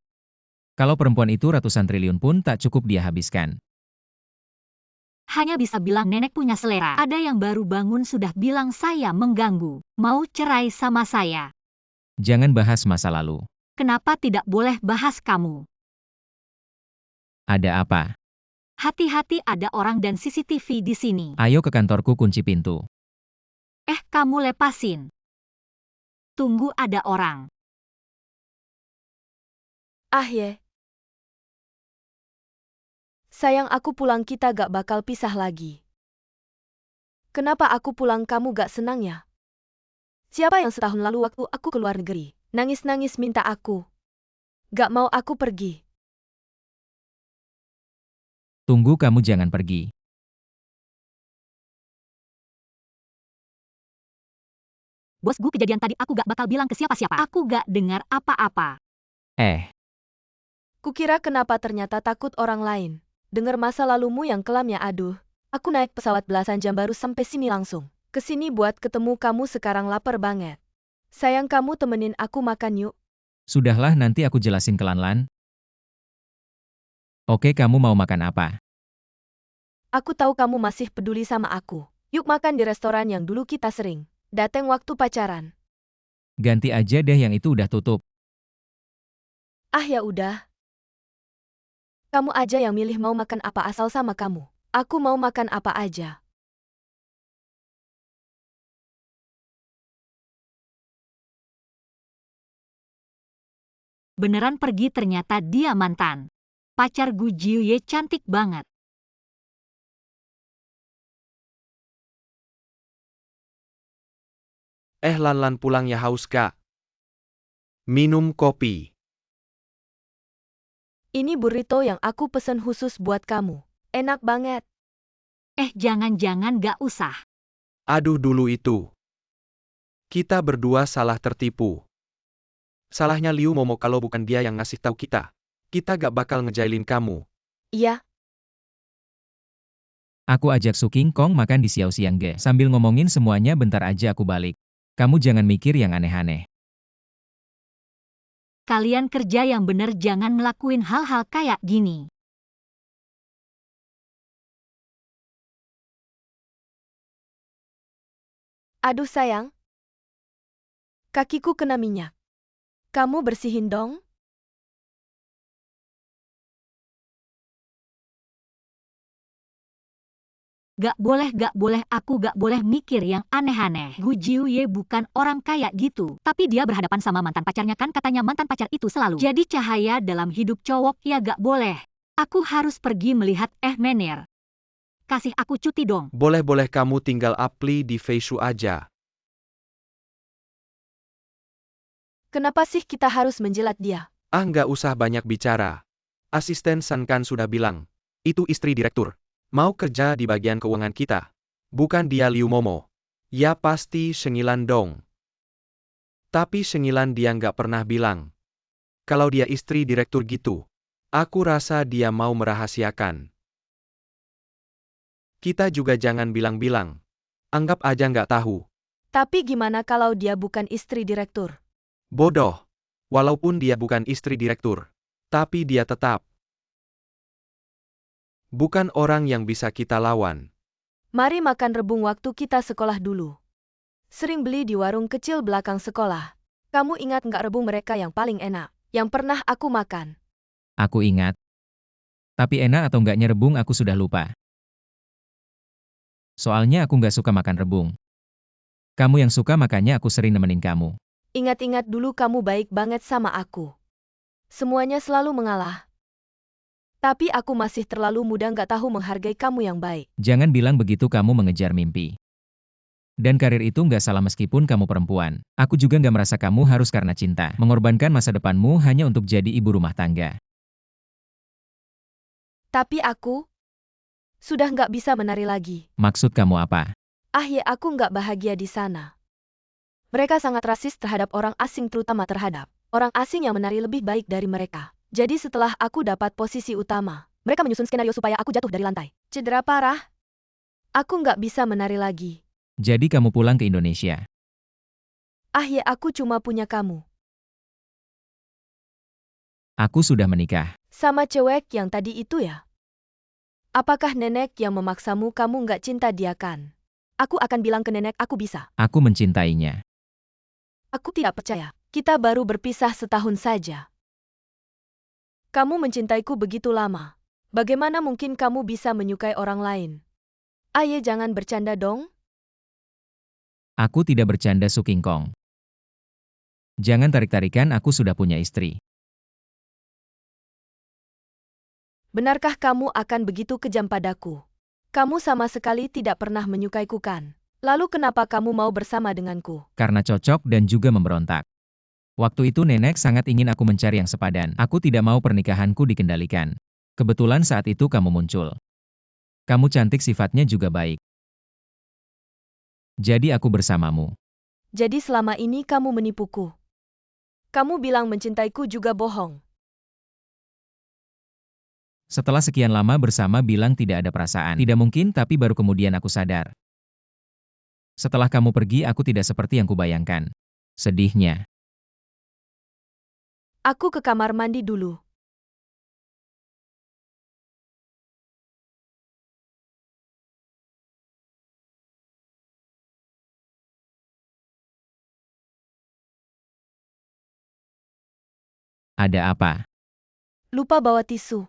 Kalau perempuan itu ratusan triliun pun tak cukup dia habiskan. Hanya bisa bilang nenek punya selera. Ada yang baru bangun sudah bilang saya mengganggu. Mau cerai sama saya. Jangan bahas masa lalu. Kenapa tidak boleh bahas kamu? Ada apa? Hati-hati, ada orang dan CCTV di sini. Ayo ke kantorku, kunci pintu. Kamu lepasin. Tunggu, ada orang. ah ye. Sayang, aku pulang, kita gak bakal pisah lagi. Kenapa aku pulang kamu gak senang ya? Siapa yang setahun lalu waktu aku keluar negeri, nangis-nangis minta aku gak mau aku pergi? Tunggu, kamu jangan pergi. Bos Gu, kejadian tadi aku gak bakal bilang ke siapa-siapa. Aku gak dengar apa-apa. Kukira kenapa ternyata takut orang lain. Dengar masa lalumu yang kelam ya, aduh. Aku naik pesawat belasan jam baru sampai sini langsung. Kesini buat ketemu kamu, sekarang lapar banget. Sayang, kamu temenin aku makan yuk. Sudahlah, nanti aku jelasin ke Lanlan. Oke, kamu mau makan apa? Aku tahu kamu masih peduli sama aku. Yuk makan di restoran yang dulu kita sering datang waktu pacaran. Ganti aja deh, yang itu udah tutup. Ah ya udah. Kamu aja yang milih mau makan apa, asal sama kamu. Aku mau makan apa aja. Beneran pergi, ternyata dia mantan pacar Gu Jiuye, cantik banget. Lanlan pulang ya, haus kak. Minum kopi. Ini burrito yang aku pesen khusus buat kamu. Enak banget. Jangan-jangan gak usah. Aduh, dulu itu. Kita berdua salah tertipu. Salahnya Liu Momo, kalau bukan dia yang ngasih tahu kita. Kita gak bakal ngejailin kamu. Iya, Aku ajak Su King Kong makan di Xiao Xiangge. Sambil ngomongin semuanya, bentar aja aku balik. Kamu jangan mikir yang aneh-aneh. Kalian kerja yang bener, jangan ngelakuin hal-hal kayak gini. aduh sayang. Kakiku kena minyak. Kamu bersihin dong. Gak boleh, aku gak boleh mikir yang aneh-aneh. Gu Jiuye bukan orang kayak gitu. Tapi dia berhadapan sama mantan pacarnya, kan katanya mantan pacar itu selalu jadi cahaya dalam hidup cowok, ya gak boleh. Aku harus pergi melihat Mener. Kasih aku cuti dong. Boleh-boleh, kamu tinggal apply di Feishu aja. Kenapa sih kita harus menjilat dia? Nggak usah banyak bicara. Asisten San kan sudah bilang. Itu istri direktur. Mau kerja di bagian keuangan kita. Bukan dia Liu Momo. Ya pasti Shengilan dong. Tapi Shengilan dia nggak pernah bilang. Kalau dia istri direktur gitu. Aku rasa dia mau merahasiakan. Kita juga jangan bilang-bilang. Anggap aja nggak tahu. Tapi gimana kalau dia bukan istri direktur? Bodoh. Walaupun dia bukan istri direktur. Tapi dia tetap bukan orang yang bisa kita lawan. Mari makan rebung waktu kita sekolah dulu. Sering beli di warung kecil belakang sekolah. Kamu ingat nggak rebung mereka yang paling enak? Yang pernah aku makan. Aku ingat. Tapi enak atau enggaknya rebung aku sudah lupa. Soalnya aku nggak suka makan rebung. Kamu yang suka, makanya aku sering nemenin kamu. Ingat-ingat dulu, kamu baik banget sama aku. Semuanya selalu mengalah. Tapi aku masih terlalu muda, nggak tahu menghargai kamu yang baik. Jangan bilang begitu, kamu mengejar mimpi. Dan karir itu nggak salah meskipun kamu perempuan. Aku juga nggak merasa kamu harus karena cinta mengorbankan masa depanmu hanya untuk jadi ibu rumah tangga. Tapi aku sudah nggak bisa menari lagi. Maksud kamu apa? Aku nggak bahagia di sana. Mereka sangat rasis terhadap orang asing, terutama terhadap orang asing yang menari lebih baik dari mereka. Jadi setelah aku dapat posisi utama, mereka menyusun skenario supaya aku jatuh dari lantai. Cedera parah. Aku nggak bisa menari lagi. Jadi kamu pulang ke Indonesia. Aku cuma punya kamu. Aku sudah menikah. Sama cewek yang tadi itu ya? Apakah nenek yang memaksamu? Kamu nggak cinta dia kan? Aku akan bilang ke nenek aku bisa. Aku mencintainya. Aku tidak percaya. Kita baru berpisah setahun saja. Kamu mencintaiku begitu lama. Bagaimana mungkin kamu bisa menyukai orang lain? Jangan bercanda dong. Aku tidak bercanda, Su King Kong. Jangan tarik-tarikan, aku sudah punya istri. Benarkah kamu akan begitu kejam padaku? Kamu sama sekali tidak pernah menyukaiku kan? Lalu kenapa kamu mau bersama denganku? Karena cocok dan juga memberontak. Waktu itu nenek sangat ingin aku mencari yang sepadan. Aku tidak mau pernikahanku dikendalikan. Kebetulan saat itu kamu muncul. Kamu cantik, sifatnya juga baik. Jadi aku bersamamu. Jadi selama ini kamu menipuku. Kamu bilang mencintaiku juga bohong. Setelah sekian lama bersama bilang tidak ada perasaan. Tidak mungkin, tapi baru kemudian aku sadar. Setelah kamu pergi, aku tidak seperti yang kubayangkan. Sedihnya. Aku ke kamar mandi dulu. Ada apa? Lupa bawa tisu.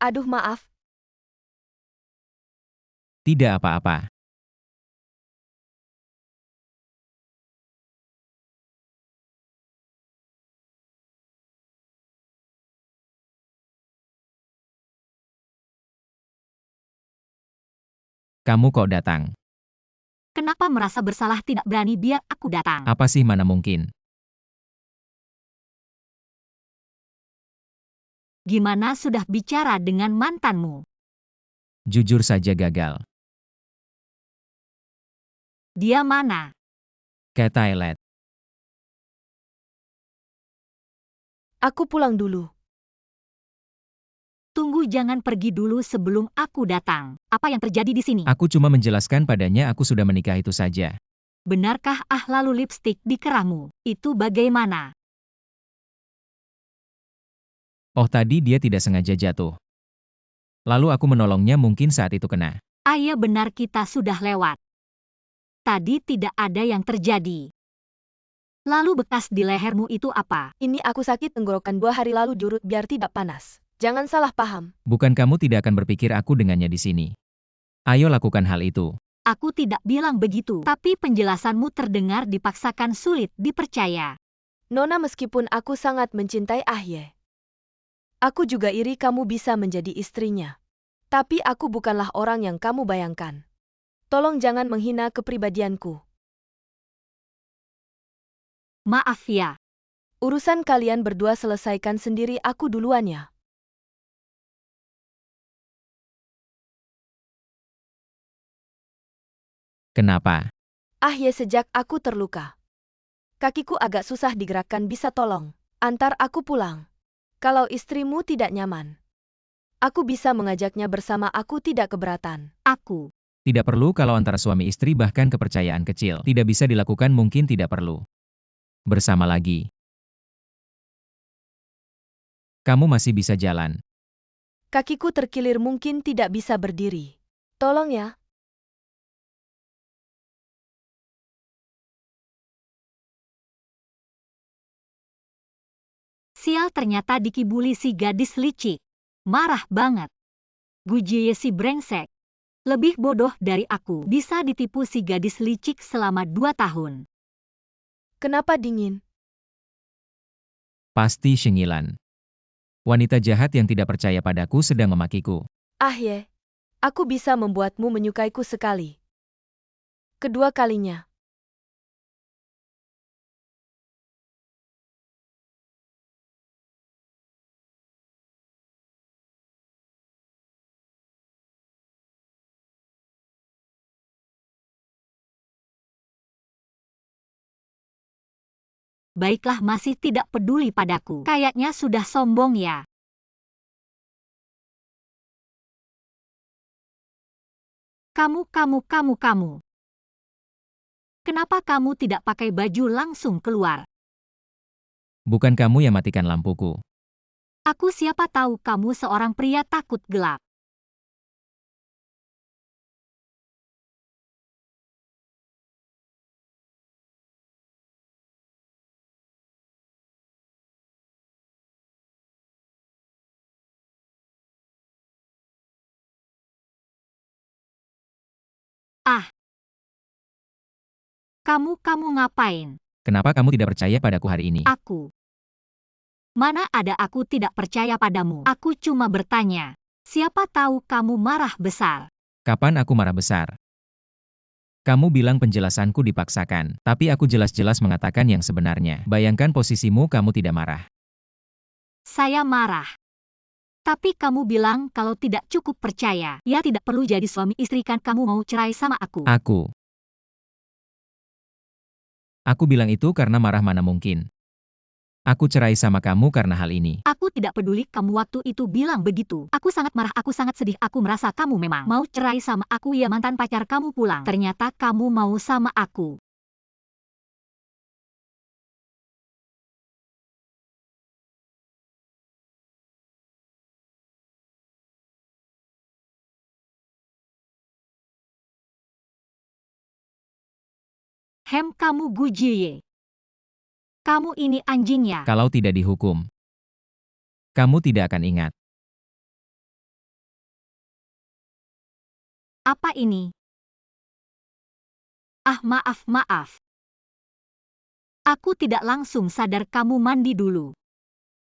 Aduh maaf. Tidak apa-apa. Kamu kok datang? Kenapa merasa bersalah tidak berani biar aku datang? Apa sih, mana mungkin? Gimana sudah bicara dengan mantanmu? Jujur saja gagal. Dia mana? Ke toilet. Aku pulang dulu. Tunggu, jangan pergi dulu sebelum aku datang. Apa yang terjadi di sini? Aku cuma menjelaskan padanya aku sudah menikah, itu saja. Benarkah lalu lipstik di kerahmu? Itu bagaimana? Oh, tadi dia tidak sengaja jatuh. Lalu aku menolongnya, mungkin saat itu kena. Ayah, benar, kita sudah lewat. Tadi tidak ada yang terjadi. Lalu bekas di lehermu itu apa? Ini aku sakit tenggorokan 2 hari lalu jurut biar tidak panas. Jangan salah paham. Bukan kamu tidak akan berpikir aku dengannya di sini. Ayo lakukan hal itu. Aku tidak bilang begitu, tapi penjelasanmu terdengar dipaksakan, sulit dipercaya. Nona, meskipun aku sangat mencintai Ahye, aku juga iri kamu bisa menjadi istrinya. Tapi aku bukanlah orang yang kamu bayangkan. Tolong jangan menghina kepribadianku. Maaf ya. Urusan kalian berdua selesaikan sendiri, aku duluan ya. Kenapa? Ahye, sejak aku terluka, kakiku agak susah digerakkan, bisa tolong antar aku pulang? Kalau istrimu tidak nyaman, aku bisa mengajaknya bersama, aku tidak keberatan. Aku. Tidak perlu, kalau antara suami istri bahkan kepercayaan kecil tidak bisa dilakukan, mungkin tidak perlu. Bersama lagi. Kamu masih bisa jalan. Kakiku terkilir, mungkin tidak bisa berdiri. Tolong ya. Sial, ternyata dikibuli si gadis licik. Marah banget. Gujie si brengsek. Lebih bodoh dari aku. Bisa ditipu si gadis licik selama 2 tahun. Kenapa dingin? Pasti Shengilan. Wanita jahat yang tidak percaya padaku sedang memakiku. Ahye, aku bisa membuatmu menyukaiku sekali. Kedua kalinya. Baiklah, masih tidak peduli padaku. Kayaknya sudah sombong ya. Kamu. Kenapa kamu tidak pakai baju langsung keluar? Bukan kamu yang matikan lampuku. Aku siapa tahu kamu seorang pria takut gelap. Kamu ngapain? Kenapa kamu tidak percaya padaku hari ini? Aku. Mana ada aku tidak percaya padamu. Aku cuma bertanya. Siapa tahu kamu marah besar. Kapan aku marah besar? Kamu bilang penjelasanku dipaksakan, tapi aku jelas-jelas mengatakan yang sebenarnya. Bayangkan posisimu, kamu tidak marah. Saya marah. Tapi kamu bilang kalau tidak cukup percaya. Ya tidak perlu jadi suami istri kan kamu mau cerai sama aku. Aku bilang itu karena marah mana mungkin. Aku cerai sama kamu karena hal ini. Aku tidak peduli kamu waktu itu bilang begitu. Aku sangat marah, aku sangat sedih. Aku merasa kamu memang mau cerai sama aku ya mantan pacar kamu pulang. Ternyata kamu mau sama aku. Kamu Gu Jie. Kamu ini anjingnya. Kalau tidak dihukum, kamu tidak akan ingat. Apa ini? Maaf. Aku tidak langsung sadar kamu mandi dulu.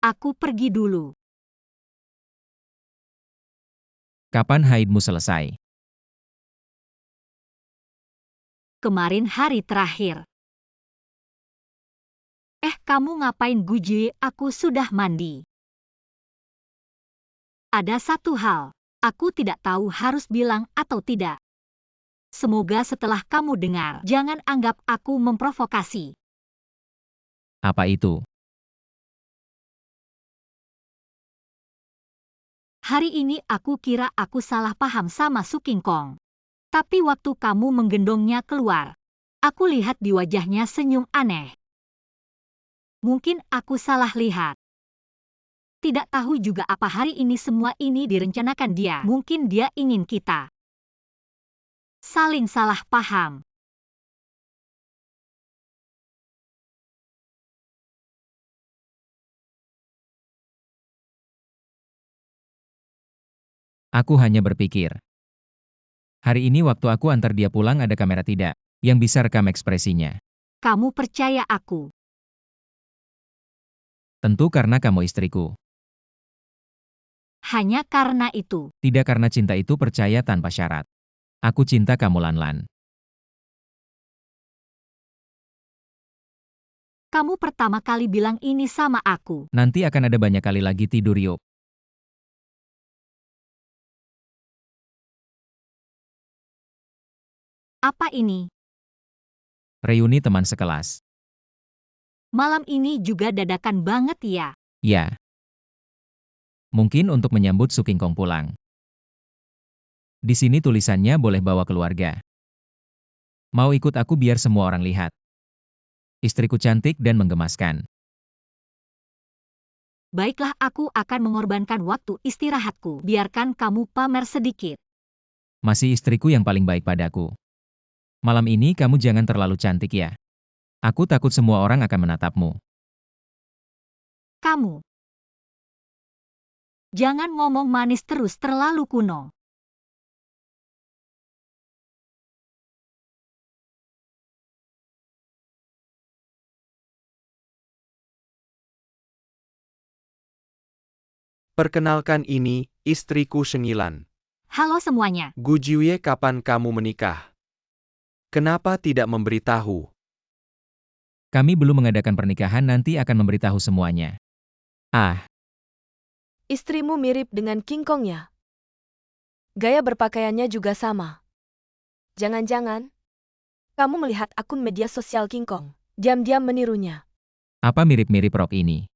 Aku pergi dulu. Kapan haidmu selesai? Kemarin hari terakhir. Kamu ngapain Gu Jie? Aku sudah mandi. Ada satu hal. Aku tidak tahu harus bilang atau tidak. Semoga setelah kamu dengar, jangan anggap aku memprovokasi. Apa itu? Hari ini aku kira aku salah paham sama Su King Kong. Tapi waktu kamu menggendongnya keluar, aku lihat di wajahnya senyum aneh. Mungkin aku salah lihat. Tidak tahu juga apa hari ini semua ini direncanakan dia. Mungkin dia ingin kita saling salah paham. Aku hanya berpikir. Hari ini waktu aku antar dia pulang ada kamera tidak, yang bisa rekam ekspresinya. Kamu percaya aku? Tentu karena kamu istriku. Hanya karena itu. Tidak karena cinta itu percaya tanpa syarat. Aku cinta kamu Lan. Kamu pertama kali bilang ini sama aku. Nanti akan ada banyak kali lagi tidur yuk. Apa ini? Reuni teman sekelas. Malam ini juga dadakan banget ya. Ya. Mungkin untuk menyambut Su King Kong pulang. Di sini tulisannya boleh bawa keluarga. Mau ikut aku biar semua orang lihat. Istriku cantik dan menggemaskan. Baiklah, aku akan mengorbankan waktu istirahatku. Biarkan kamu pamer sedikit. Masih istriku yang paling baik padaku. Malam ini kamu jangan terlalu cantik ya. Aku takut semua orang akan menatapmu. Kamu. Jangan ngomong manis terus, terlalu kuno. Perkenalkan ini, istriku Shengilan. Halo semuanya. Gu Jie, kapan kamu menikah? Kenapa tidak memberitahu? Kami belum mengadakan pernikahan, nanti akan memberitahu semuanya. Istrimu mirip dengan King Kong-nya. Gaya berpakaiannya juga sama. Jangan-jangan kamu melihat akun media sosial King Kong, diam-diam menirunya. Apa mirip-mirip rok ini?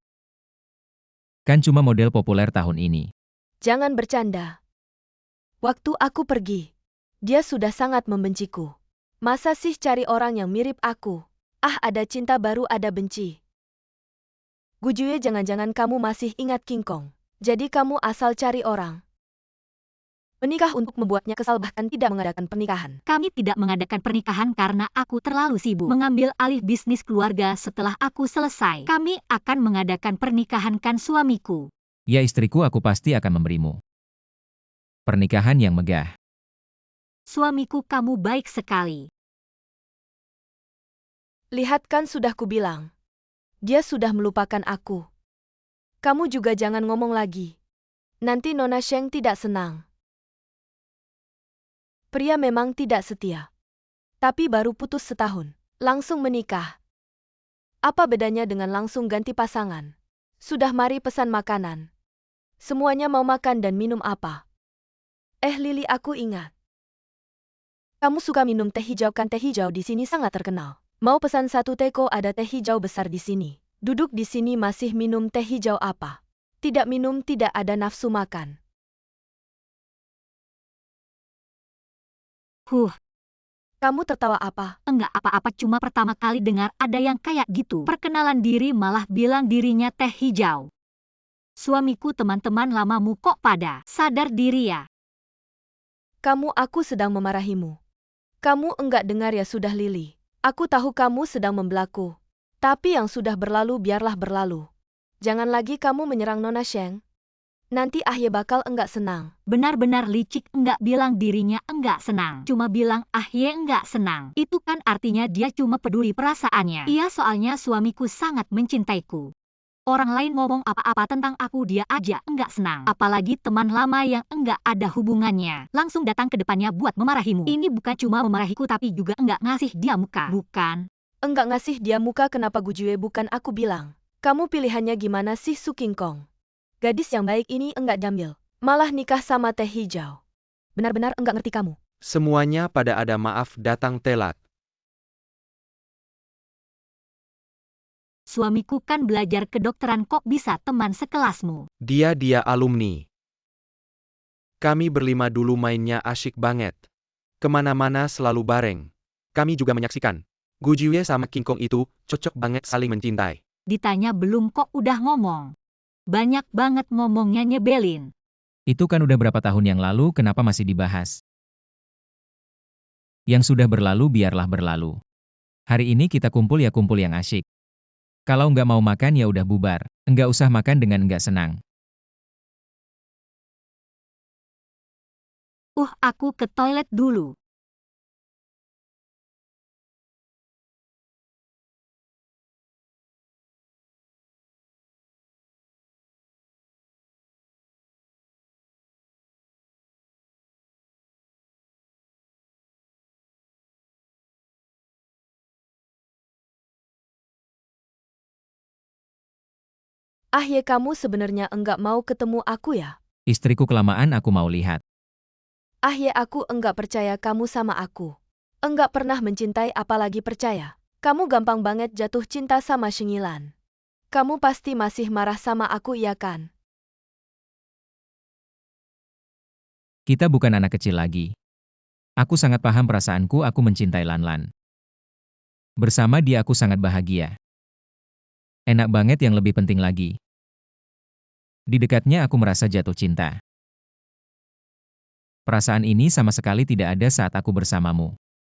Kan cuma model populer tahun ini. Jangan bercanda. Waktu aku pergi, dia sudah sangat membenciku. Masa sih cari orang yang mirip aku? Ada cinta baru ada benci. Gu Jie, jangan-jangan kamu masih ingat King Kong. Jadi kamu asal cari orang menikah untuk membuatnya kesal, bahkan tidak mengadakan pernikahan. Kami tidak mengadakan pernikahan karena aku terlalu sibuk mengambil alih bisnis keluarga. Setelah aku selesai, kami akan mengadakan pernikahan, kan suamiku. Ya istriku, aku pasti akan memberimu pernikahan yang megah. Suamiku, kamu baik sekali. Lihat, kan sudah kubilang. Dia sudah melupakan aku. Kamu juga jangan ngomong lagi. Nanti Nona Sheng tidak senang. Pria memang tidak setia. Tapi baru putus setahun, langsung menikah. Apa bedanya dengan langsung ganti pasangan? Sudah, mari pesan makanan. Semuanya mau makan dan minum apa? Lily, aku ingat. Kamu suka minum teh hijau kan? Teh hijau di sini sangat terkenal. Mau pesan satu teko, ada teh hijau besar di sini. Duduk di sini masih minum teh hijau apa? Tidak minum, tidak ada nafsu makan. Kamu tertawa apa? Enggak apa-apa, cuma pertama kali dengar ada yang kayak gitu. Perkenalan diri malah bilang dirinya teh hijau. Suamiku, teman-teman lamamu kok pada sadar diri ya? Aku sedang memarahimu. Kamu enggak dengar ya? Sudah, Lily. Aku tahu kamu sedang membelaku. Tapi yang sudah berlalu biarlah berlalu. Jangan lagi kamu menyerang Nona Sheng. Nanti Ahye bakal enggak senang. Benar-benar licik, enggak bilang dirinya enggak senang. Cuma bilang Ahye enggak senang. Itu kan artinya dia cuma peduli perasaannya. Iya, soalnya suamiku sangat mencintaiku. Orang lain ngomong apa-apa tentang aku dia aja enggak senang. Apalagi teman lama yang enggak ada hubungannya. Langsung datang ke depannya buat memarahimu. Ini bukan cuma memarahiku tapi juga enggak ngasih dia muka. Bukan? Enggak ngasih dia muka, kenapa Gujue? Bukan aku bilang. Kamu pilihannya gimana sih, Su King Kong? Gadis yang baik ini enggak jambil. Malah nikah sama teh hijau. Benar-benar enggak ngerti kamu. Semuanya pada ada maaf datang telat. Suamiku kan belajar kedokteran, kok bisa teman sekelasmu? Dia alumni. Kami berlima dulu mainnya asyik banget. Kemana-mana selalu bareng. Kami juga menyaksikan. Gujue sama King Kong itu cocok banget saling mencintai. Ditanya belum kok udah ngomong. Banyak banget ngomongnya, nyebelin. Itu kan udah berapa tahun yang lalu, kenapa masih dibahas? Yang sudah berlalu biarlah berlalu. Hari ini kita kumpul ya kumpul yang asyik. Kalau nggak mau makan ya udah bubar. Nggak usah makan dengan nggak senang. Aku ke toilet dulu. Ahye, kamu sebenarnya enggak mau ketemu aku ya? Istriku kelamaan, aku mau lihat. Ahye, aku enggak percaya kamu sama aku. Enggak pernah mencintai apalagi percaya. Kamu gampang banget jatuh cinta sama Shengilan. Kamu pasti masih marah sama aku, iya kan? Kita bukan anak kecil lagi. Aku sangat paham perasaanku, aku mencintai Lan Lan. Bersama dia aku sangat bahagia. Enak banget, yang lebih penting lagi. Di dekatnya aku merasa jatuh cinta. Perasaan ini sama sekali tidak ada saat aku bersamamu.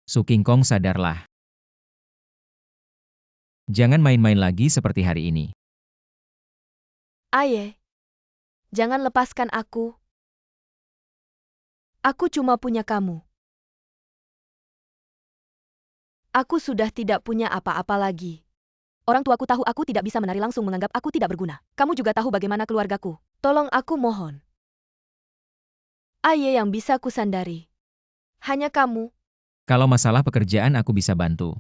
Su King Kong, sadarlah. Jangan main-main lagi seperti hari ini. Ahye, jangan lepaskan aku. Aku cuma punya kamu. Aku sudah tidak punya apa-apa lagi. Orang tuaku tahu aku tidak bisa menari, langsung menganggap aku tidak berguna. Kamu juga tahu bagaimana keluargaku. Tolong aku, mohon. Ahye yang bisa kusandari. Hanya kamu. Kalau masalah pekerjaan aku bisa bantu.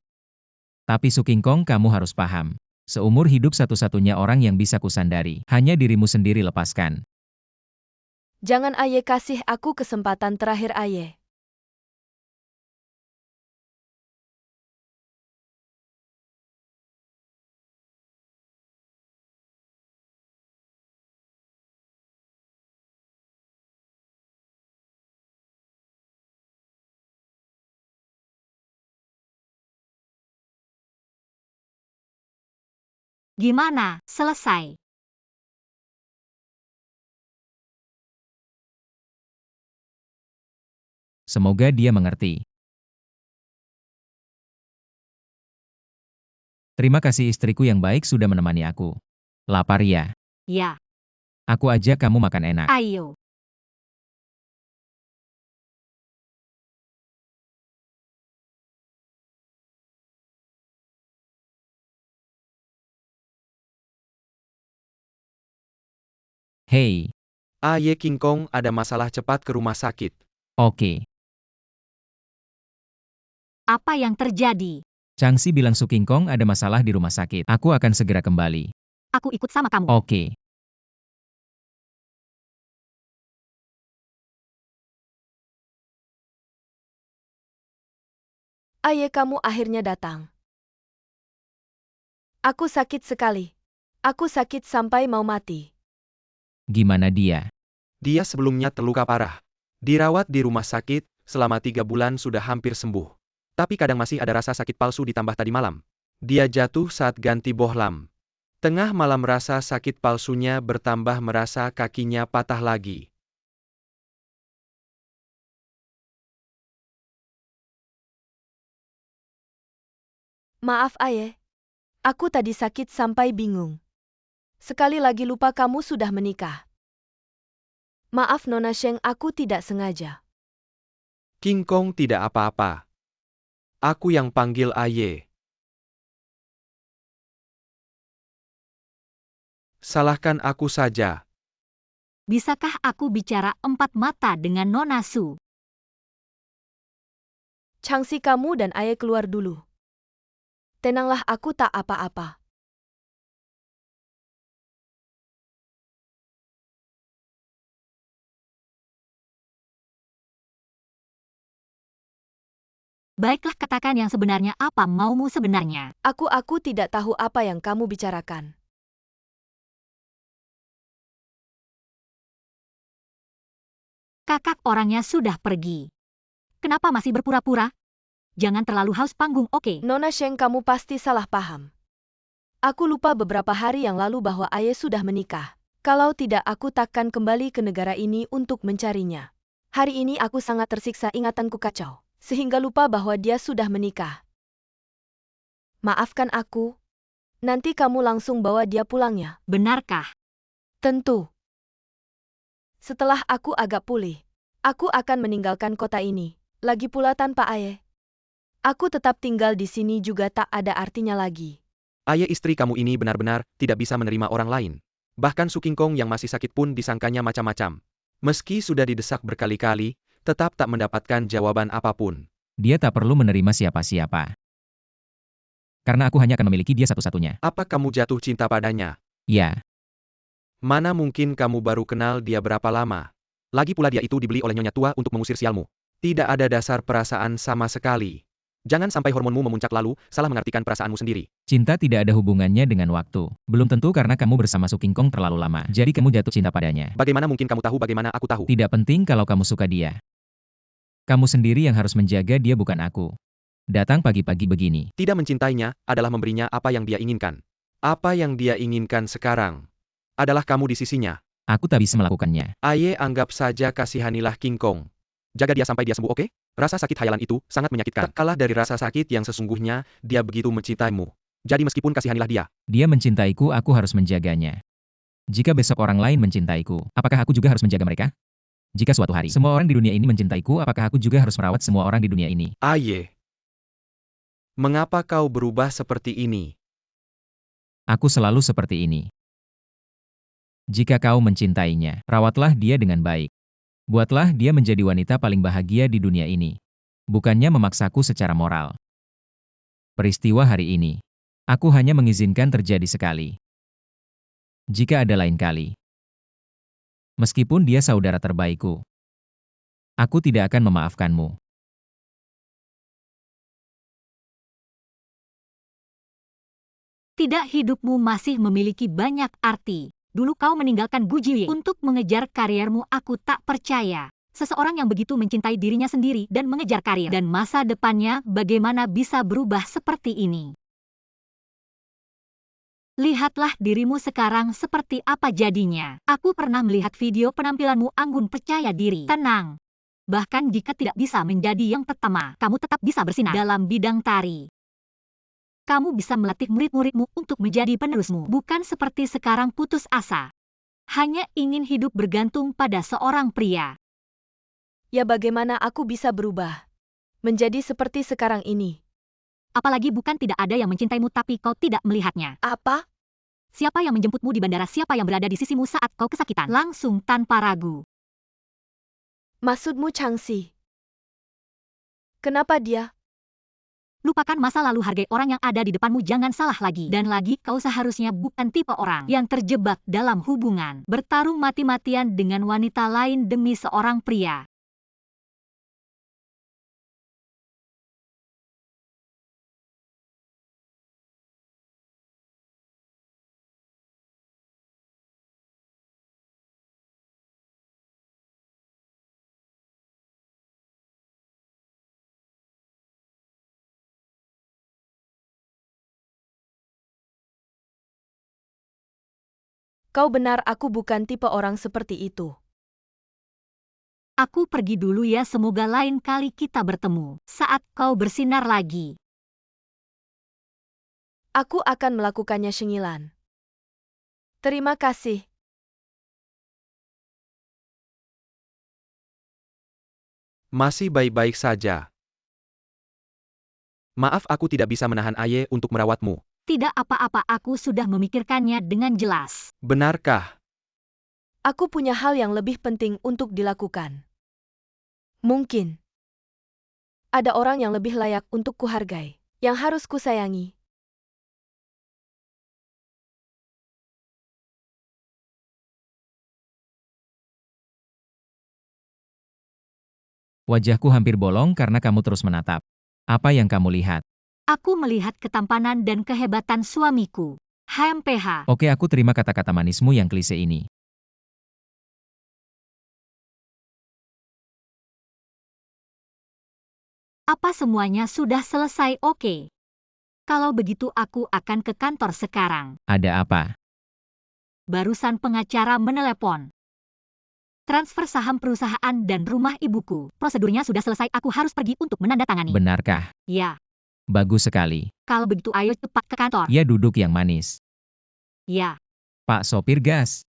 Tapi Su King Kong, kamu harus paham. Seumur hidup satu-satunya orang yang bisa kusandari, hanya dirimu sendiri, lepaskan. Jangan, Ahye, kasih aku kesempatan terakhir, Ahye. Gimana, selesai? Semoga dia mengerti. Terima kasih istriku yang baik sudah menemani aku. Lapar ya? Ya. Aku ajak kamu makan enak. Ayo. Hei, Ahye, King Kong ada masalah, cepat ke rumah sakit. oke. Apa yang terjadi? Changxi bilang Su King Kong ada masalah di rumah sakit. Aku akan segera kembali. Aku ikut sama kamu. Oke. Ayah kamu akhirnya datang. Aku sakit sekali. Aku sakit sampai mau mati. Gimana dia? Dia sebelumnya terluka parah. Dirawat di rumah sakit, selama 3 bulan sudah hampir sembuh. Tapi kadang masih ada rasa sakit palsu ditambah tadi malam. Dia jatuh saat ganti bohlam. Tengah malam rasa sakit palsunya bertambah merasa kakinya patah lagi. Maaf ayah. Aku tadi sakit sampai bingung. Sekali lagi lupa kamu sudah menikah. Maaf Nona Sheng, aku tidak sengaja. King Kong tidak apa-apa. Aku yang panggil Aye. Salahkan aku saja. Bisakah aku bicara empat mata dengan Nona Su? Changsi kamu dan ayah keluar dulu. Tenanglah, aku tak apa-apa. Baiklah, katakan yang sebenarnya, apa maumu sebenarnya? Aku tidak tahu apa yang kamu bicarakan. Kakak orangnya sudah pergi. Kenapa masih berpura-pura? Jangan terlalu haus panggung, oke? Nona Sheng, kamu pasti salah paham. Aku lupa beberapa hari yang lalu bahwa ayah sudah menikah. Kalau tidak, aku takkan kembali ke negara ini untuk mencarinya. Hari ini aku sangat tersiksa, ingatanku kacau. Sehingga lupa bahwa dia sudah menikah. Maafkan aku. Nanti kamu langsung bawa dia pulang ya. Benarkah? Tentu. Setelah aku agak pulih, aku akan meninggalkan kota ini. Lagi pula tanpa ayah. Aku tetap tinggal di sini juga tak ada artinya lagi. Aye, istri kamu ini benar-benar tidak bisa menerima orang lain. Bahkan Su King Kong yang masih sakit pun disangkanya macam-macam. Meski sudah didesak berkali-kali, tetap tak mendapatkan jawaban apapun. Dia tak perlu menerima siapa-siapa. Karena aku hanya akan memiliki dia satu-satunya. Apa kamu jatuh cinta padanya? Ya, Mana mungkin kamu baru kenal dia berapa lama? Lagi pula dia itu dibeli oleh Nyonya Tua untuk mengusir sialmu. Tidak ada dasar perasaan sama sekali. Jangan sampai hormonmu memuncak lalu salah mengartikan perasaanmu sendiri. cinta tidak ada hubungannya dengan waktu. Belum tentu karena kamu bersama Su King Kong terlalu lama. Jadi kamu jatuh cinta padanya. Bagaimana mungkin kamu tahu bagaimana aku tahu? Tidak penting kalau kamu suka dia. Kamu sendiri yang harus menjaga dia, bukan aku. Datang pagi-pagi begini. Tidak mencintainya adalah memberinya apa yang dia inginkan. Apa yang dia inginkan sekarang adalah kamu di sisinya. Aku tak bisa melakukannya. Aye, anggap saja kasihanilah King Kong. Jaga dia sampai dia sembuh, oke? Rasa sakit hayalan itu sangat menyakitkan. Tak kalah dari rasa sakit yang sesungguhnya, dia begitu mencintaimu. Jadi meskipun kasihanilah dia. Dia mencintaiku, aku harus menjaganya. Jika besok orang lain mencintaiku, apakah aku juga harus menjaga mereka? Jika suatu hari semua orang di dunia ini mencintaiku, apakah aku juga harus merawat semua orang di dunia ini? Aye, mengapa kau berubah seperti ini? Aku selalu seperti ini. Jika kau mencintainya, rawatlah dia dengan baik. Buatlah dia menjadi wanita paling bahagia di dunia ini. Bukannya memaksaku secara moral. Peristiwa hari ini, aku hanya mengizinkan terjadi sekali. Jika ada lain kali, meskipun dia saudara terbaikku, aku tidak akan memaafkanmu. Tidak, hidupmu masih memiliki banyak arti. Dulu kau meninggalkan Gu Jiye untuk mengejar kariermu. Aku tak percaya. Seseorang yang begitu mencintai dirinya sendiri dan mengejar karir dan masa depannya, bagaimana bisa berubah seperti ini? Lihatlah dirimu sekarang seperti apa jadinya. Aku pernah melihat video penampilanmu, anggun, percaya diri, tenang. Bahkan jika tidak bisa menjadi yang pertama, kamu tetap bisa bersinar dalam bidang tari. Kamu bisa melatih murid-muridmu untuk menjadi penerusmu, bukan seperti sekarang putus asa. Hanya ingin hidup bergantung pada seorang pria. Ya, bagaimana aku bisa berubah menjadi seperti sekarang ini? Apalagi bukan tidak ada yang mencintaimu tapi kau tidak melihatnya. Apa? Siapa yang menjemputmu di bandara? Siapa yang berada di sisimu saat kau kesakitan? Langsung tanpa ragu. Maksudmu Changsi? Kenapa dia? Lupakan masa lalu, hargai orang yang ada di depanmu, jangan salah lagi. Dan lagi, kau seharusnya bukan tipe orang yang terjebak dalam hubungan, bertarung mati-matian dengan wanita lain demi seorang pria. Kau benar, aku bukan tipe orang seperti itu. Aku pergi dulu ya, semoga lain kali kita bertemu saat kau bersinar lagi. Aku akan melakukannya, Shengilan. Terima kasih. Masih baik-baik saja. Maaf, aku tidak bisa menahan Aye untuk merawatmu. Tidak apa-apa, aku sudah memikirkannya dengan jelas. Benarkah? Aku punya hal yang lebih penting untuk dilakukan. Mungkin ada orang yang lebih layak untuk kuhargai, yang harus kusayangi. Wajahku hampir bolong karena kamu terus menatap. Apa yang kamu lihat? Aku melihat ketampanan dan kehebatan suamiku. HMPH. Oke, aku terima kata-kata manismu yang klise ini. Apa semuanya sudah selesai? Oke. Kalau begitu aku akan ke kantor sekarang. Ada apa? Barusan pengacara menelepon. Transfer saham perusahaan dan rumah ibuku. Prosedurnya sudah selesai, aku harus pergi untuk menandatangani. Benarkah? Ya, Bagus sekali. kalau begitu ayo cepat ke kantor. Ia duduk yang manis. Ya. Pak sopir gas.